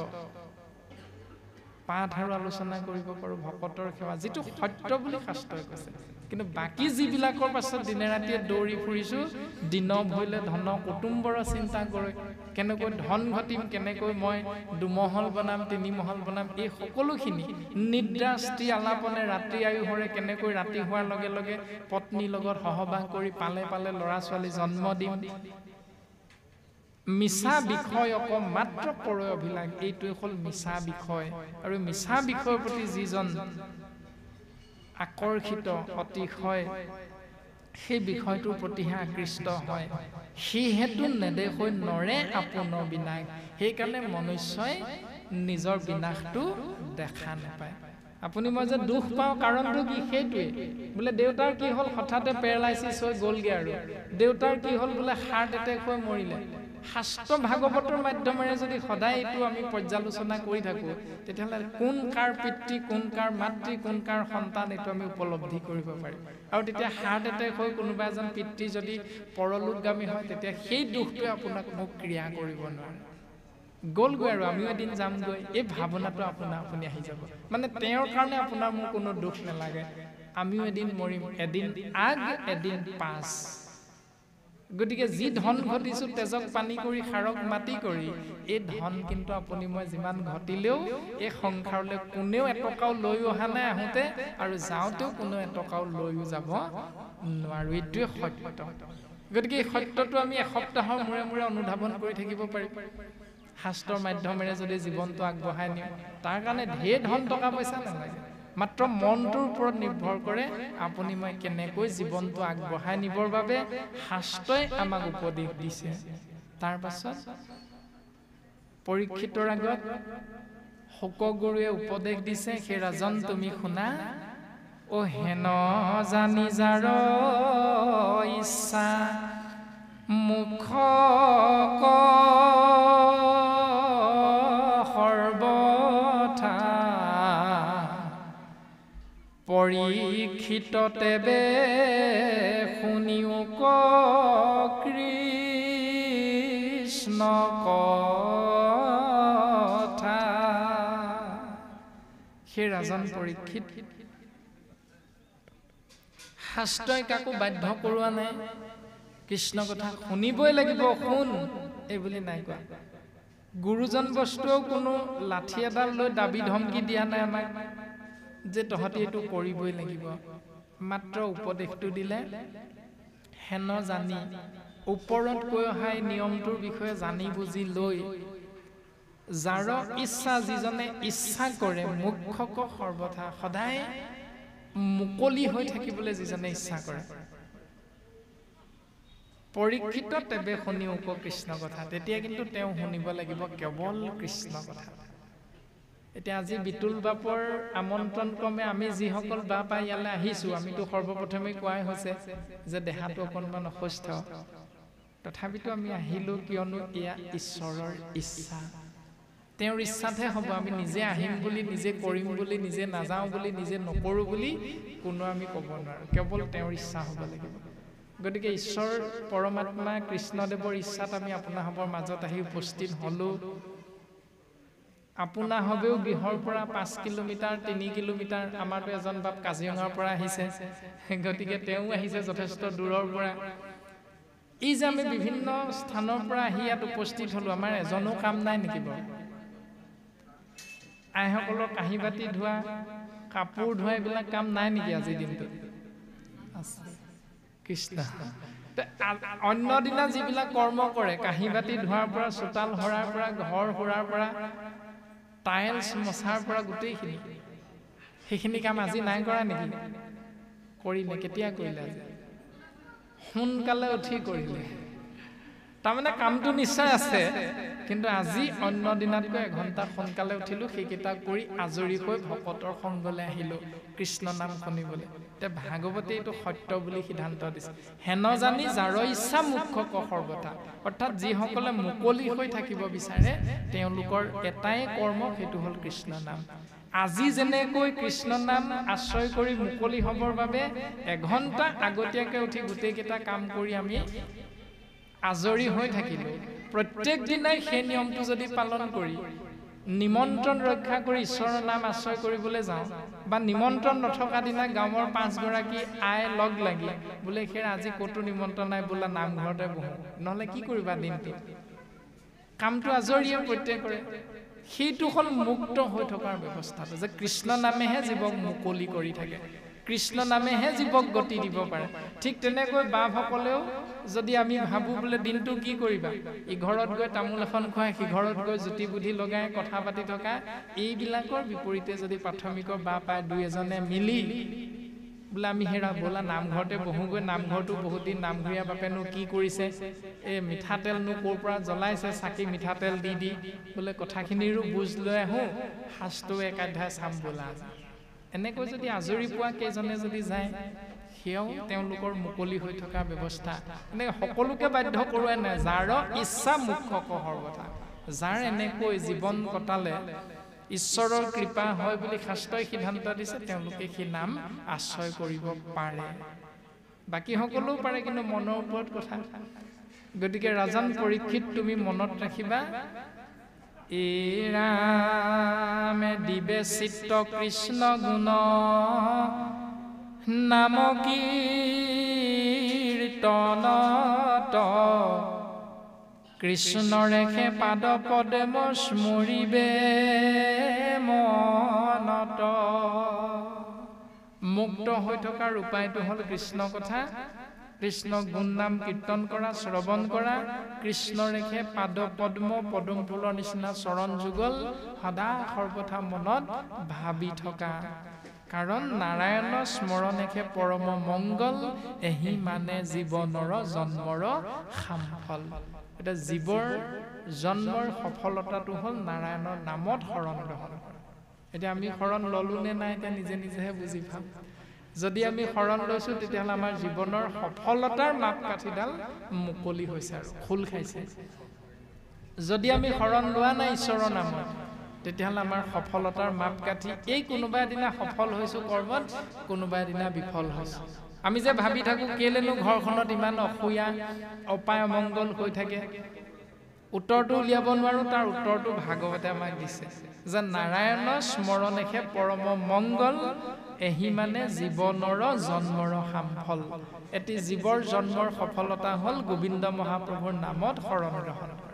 পাঠ আৰু আলোচনা কৰিব পাৰোঁ, ভকতৰ সেৱা, যিটো সত্য বুলি শাস্ত্ৰই কৈছে। কিন্তু বাকী যিবিলাকৰ পাছত দিনে ৰাতিয়ে দৌৰি ফুৰিছোঁ, দিন ভৰিলে ধন কুটুম্বৰ চিন্তা কৰে, কেনেকৈ ধন ঘটিম, কেনেকৈ মই ২মহল বনাম, ৩মহল বনাম, এই সকলোখিনি নিদ্ৰা স্ত্ৰী আলাপনে ৰাতি আয়ুসৰে কেনেকৈ ৰাতি হোৱাৰ লগে লগে পত্নীৰ লগত সহবাস কৰি পালে পালে ল'ৰা ছোৱালী জন্ম দিম, মিছা বিষয় অকল মাত্ৰ পৰয় অভিলাষ, এইটোৱে হ'ল মিছা বিষয়। আৰু মিছা বিষয়ৰ প্ৰতি যিজন আকৰ্ষিত অতিশয়, সেই বিষয়টোৰ প্ৰতিহে আকৃষ্ট হয়। সিহেতু নেদেখৈ নৰে আপোনৰ বিনাশ, সেইকাৰণে মনুষ্যই নিজৰ বিনাশটো দেখা নাপায়। আপুনি মই যে দুখ পাওঁ কাৰণটো কি? সেইটোৱে বোলে দেউতাৰ কি হ'ল, হঠাতে পেৰালাইচিছ হৈ গ'লগে, আৰু দেউতাৰ কি হ'ল বোলে হাৰ্ট এটেক হৈ মৰিলে। শাস্ত্ৰ ভাগৱতৰ মাধ্যমেৰে যদি সদায় এইটো আমি পৰ্যালোচনা কৰি থাকোঁ, তেতিয়াহ'লে কোন কাৰ পিতৃ, কোন কাৰ মাতৃ, কোন কাৰ সন্তান, এইটো আমি উপলব্ধি কৰিব পাৰিম। আৰু তেতিয়া হাৰ্ট এটেক হৈ কোনোবা এজন পিতৃ যদি পৰলোকগামী হয়, তেতিয়া সেই দুখটোৱে আপোনাক মোক ক্ৰিয়া কৰিব নোৱাৰে। গ'লগৈ আৰু আমিও এদিন যামগৈ, এই ভাৱনাটো আপুনি আহি যাব। মানে তেওঁৰ কাৰণে আপোনাৰ মোৰ কোনো দুখ নালাগে, আমিও এদিন মৰিম, এদিন আগ এদিন পাছ। গতিকে যি ধন ঘটিছোঁ তেজক পানী কৰি সাৰক মাটি কৰি, এই ধন কিন্তু আপুনি মই যিমান ঘটিলেও এই সংসাৰলৈ কোনেও এটকাও লৈ অহা নাই আহোঁতে, আৰু যাওঁতেও কোনো এটকাও লৈও যাব নোৱাৰোঁ। এইটোৱে সত্য। গতিকে এই সত্যটো আমি এসপ্তাহৰ মূৰে মূৰে অনুধাৱন কৰি থাকিব পাৰিম। শাস্ত্ৰৰ মাধ্যমেৰে যদি জীৱনটো আগবঢ়াই নিওঁ, তাৰ কাৰণে ঢেৰ ধন টকা পইচা নালাগে, মাত্ৰ মনটোৰ ওপৰত নিৰ্ভৰ কৰে আপুনি মই কেনেকৈ জীৱনটো আগবঢ়াই নিবৰ বাবে শাস্ত্ৰই আমাক উপদেশ দিছে। তাৰ পাছত পৰীক্ষিতৰ আগত শোকগুৰুৱে উপদেশ দিছে, সেই ৰাজন তুমি শুনা, অ হেন জানি যাৰ ইচ্ছা মুখ সৰ্বথা, পৰীক্ষিত তেবে শুনিও কৃষ্ণ কথা। সেই ৰাজন পৰীক্ষিত, শাস্ত্ৰই কাকো বাধ্য কৰোৱা নাই, কৃষ্ণ কথা শুনিবই লাগিব, শুন এই বুলি নাই কোৱা। গুৰুজন বস্তুৱেও কোনো লাঠি এডাল লৈ দাবী ধমকি দিয়া নাই আমাক যে তহঁতি এইটো কৰিবই লাগিব, মাত্ৰ উপদেশটো দিলে। হেন জানি, ওপৰত কৈ অহা এই নিয়মটোৰ বিষয়ে জানি বুজি লৈ, যাৰ ইচ্ছা, যিজনে ইচ্ছা কৰে, মুখ্যক সৰ্বথা, সদায় মুকলি হৈ থাকিবলৈ যিজনে ইচ্ছা কৰে, পৰীক্ষিত তেবে শুনি উক কৃষ্ণ কথা, তেতিয়া কিন্তু তেওঁ শুনিব লাগিব কেৱল কৃষ্ণ কথা। এতিয়া আজি বিতুল বাপৰ আমন্ত্ৰণ ক্ৰমে আমি যিসকল বাপ ইয়ালৈ আহিছোঁ, আমিতো সৰ্বপ্ৰথমে কোৱাই হৈছে যে দেহাটো অকণমান অসুস্থ, তথাপিতো আমি আহিলোঁ কিয়নো এয়া ঈশ্বৰৰ ইচ্ছা। তেওঁৰ ইচ্ছাতহে হ'ব। আমি নিজে আহিম বুলি, নিজে কৰিম বুলি, নিজে নাযাওঁ বুলি, নিজে নকৰোঁ বুলি কোনো আমি ক'ব নোৱাৰোঁ। কেৱল তেওঁৰ ইচ্ছা হ'ব লাগিব। গতিকে ঈশ্বৰ পৰমাত্মা কৃষ্ণদেৱৰ ইচ্ছাত আমি আপোনাসৱৰ মাজত আহি উপস্থিত হ'লোঁ। আপোনাসৱেও গৃহৰ পৰা 5 কিলোমিটাৰ 3 কিলোমিটাৰ, আমাৰতো এজন বাপ কাজিৰঙাৰ পৰা আহিছে, গতিকে তেওঁ আহিছে যথেষ্ট দূৰৰ পৰা। এই যে আমি বিভিন্ন স্থানৰ পৰা আহি ইয়াত উপস্থিত হ'লোঁ, আমাৰ এজনো কাম নাই নেকি বাৰু? আইসকলৰ কাঁহী বাতি ধোৱা, কাপোৰ ধোৱা, এইবিলাক কাম নাই নেকি আজিৰ দিনটোত? কৃষ্ণ। অন্য দিনা যিবিলাক কৰ্ম কৰে, কাঁহী বাতি ধোৱাৰ পৰা, চোতাল সৰাৰ পৰা, ঘৰ সৰাৰ পৰা, টাইলছ মচাৰ পৰা, গোটেইখিনি, সেইখিনি কাম আজি নাই কৰা নেকি? কৰিলে। কেতিয়া কৰিলে? আজি সোনকালে উঠি কৰিলে। তাৰমানে কামটো নিশ্চয় আছে, কিন্তু আজি অন্য দিনাতকৈ এঘণ্টা সোনকালে উঠিলোঁ, সেইকেইটা কৰি আজৰি হৈ ভকতৰ সংগলৈ আহিলোঁ কৃষ্ণ নাম শুনিবলৈ। এতিয়া ভাগৱতে এইটো সত্য বুলি সিদ্ধান্ত দিছে, হেন জানি যাৰ ইচ্ছা মুখ্য ক সৰ্বথা। অৰ্থাৎ যিসকলে মুকলি হৈ থাকিব বিচাৰে তেওঁলোকৰ এটাই কৰ্ম, সেইটো হ'ল কৃষ্ণ নাম। আজি যেনেকৈ কৃষ্ণ নাম আশ্ৰয় কৰি মুকলি হ'বৰ বাবে এঘণ্টা আগতীয়াকৈ উঠি গোটেইকেইটা কাম কৰি আমি আজৰি হৈ থাকিলোঁ, প্ৰত্যেক দিনাই সেই নিয়মটো যদি পালন কৰি নিমন্ত্ৰণ ৰক্ষা কৰি ঈশ্বৰৰ নাম আশ্ৰয় কৰিবলৈ যাওঁ, বা নিমন্ত্ৰণ নথকা দিনা গাঁৱৰ 5 গৰাকী আই লগ লাগি বোলে সেই আজি ক'তো নিমন্ত্ৰণ নাই, বোলা নামঘৰতে বহোঁ, নহ'লে কি কৰিবা দিনটো? কামটো আজৰিয়ে প্ৰত্যেকৰে। সেইটো হ'ল মুক্ত হৈ থকাৰ ব্যৱস্থাটো, যে কৃষ্ণ নামেহে জীৱক মুকলি কৰি থাকে, কৃষ্ণ নামেহে জীৱক গতি দিব পাৰে। ঠিক তেনেকৈ বাপসকলেও যদি আমি ভাবোঁ বোলে দিনটো কি কৰিবা, ইঘৰত গৈ তামোল এখন খুৱাই, সিঘৰত গৈ জুতি বুদ্ধি লগাই কথা পাতি থকা, এইবিলাকৰ বিপৰীতে যদি প্ৰাথমিকৰ বাপ আই 2-এজনে মিলি বোলে আমি হেৰা ব'লা নামঘৰতে বহোগৈ, নামঘৰটো বহুত দিন নামঘৰীয়া বাপেনো কি কৰিছে, এই মিঠাতেলনো ক'ৰ পৰা জ্বলাইছে, চাকি মিঠাতেল দি দি বোলে কথাখিনিৰো বুজ লৈ আহোঁ, সাজটো 1 অধ্যায় চাম ব'লা। এনেকৈ যদি আজৰি পোৱা কেইজনে যদি যায়, সেয়াও তেওঁলোকৰ মুকলি হৈ থকা ব্যৱস্থা। এনেকৈ সকলোকে বাধ্য কৰোৱাই নাই, যাৰ ইচ্ছা মুখ্য ক সৰ্বথা। যাৰ এনেকৈ জীৱন কটালে ঈশ্বৰৰ কৃপা হয় বুলি শাস্ত্ৰই সিদ্ধান্ত দিছে, তেওঁলোকে সেই নাম আশ্ৰয় কৰিব পাৰে। বাকী সকলেও পাৰে, কিন্তু মনৰ ওপৰত কথা। গতিকে ৰাজন পৰীক্ষিত, তুমি মনত ৰাখিবা, এই ৰামে দিবে চিত্ত কৃষ্ণ গুণ, নাম কীৰ্তনত, কৃষ্ণ ৰেখে পাদ পদ্ম স্মৰিবে মনত। মুক্ত হৈ থকাৰ উপায়টো হ'ল কৃষ্ণ কথা, কৃষ্ণ গুণ নাম কীৰ্তন কৰা, শ্ৰৱণ কৰা, কৃষ্ণ ৰেখে পাদ পদ্ম, পদুম ফুলৰ নিচিনা চৰণ যুগল সদা সৰ্বথা মনত ভাবি থকা। কাৰণ নাৰায়ণ স্মৰণেখে পৰম মংগল, এহি মানে জীৱনৰ জন্মৰ সামফল। এতিয়া জীৱৰ জন্মৰ সফলতাটো হ'ল নাৰায়ণৰ নামত শৰণ গ্ৰহণ কৰা। এতিয়া আমি শৰণ ল'লোঁ নে নাই, এতিয়া নিজে নিজেহে বুজি পাম। যদি আমি শৰণ লৈছোঁ, তেতিয়াহ'লে আমাৰ জীৱনৰ সফলতাৰ মাপকাঠিডাল মুকলি হৈছে আৰু খোল খাইছে। যদি আমি শৰণ লোৱা নাই ঈশ্বৰৰ নামত, তেতিয়াহ'লে আমাৰ সফলতাৰ মাপকাঠি এই কোনোবা এদিনা সফল হৈছোঁ কৰ্মত, কোনোবা এদিনা বিফল হৈছোঁ। আমি যে ভাবি থাকোঁ কেলেনো ঘৰখনত ইমান অসূয়া অপায় অমংগল হৈ থাকে, উত্তৰটো উলিয়াব নোৱাৰোঁ। তাৰ উত্তৰটো ভাগৱতে আমাক দিছে, যে নাৰায়ণ স্মৰণেখে পৰম মংগল, এহি মানে জীৱনৰ জন্মৰ সামফল। এটি জীৱৰ জন্মৰ সফলতা হ'ল গোবিন্দ মহাপ্ৰভুৰ নামত শৰণ গ্ৰহণ কৰা।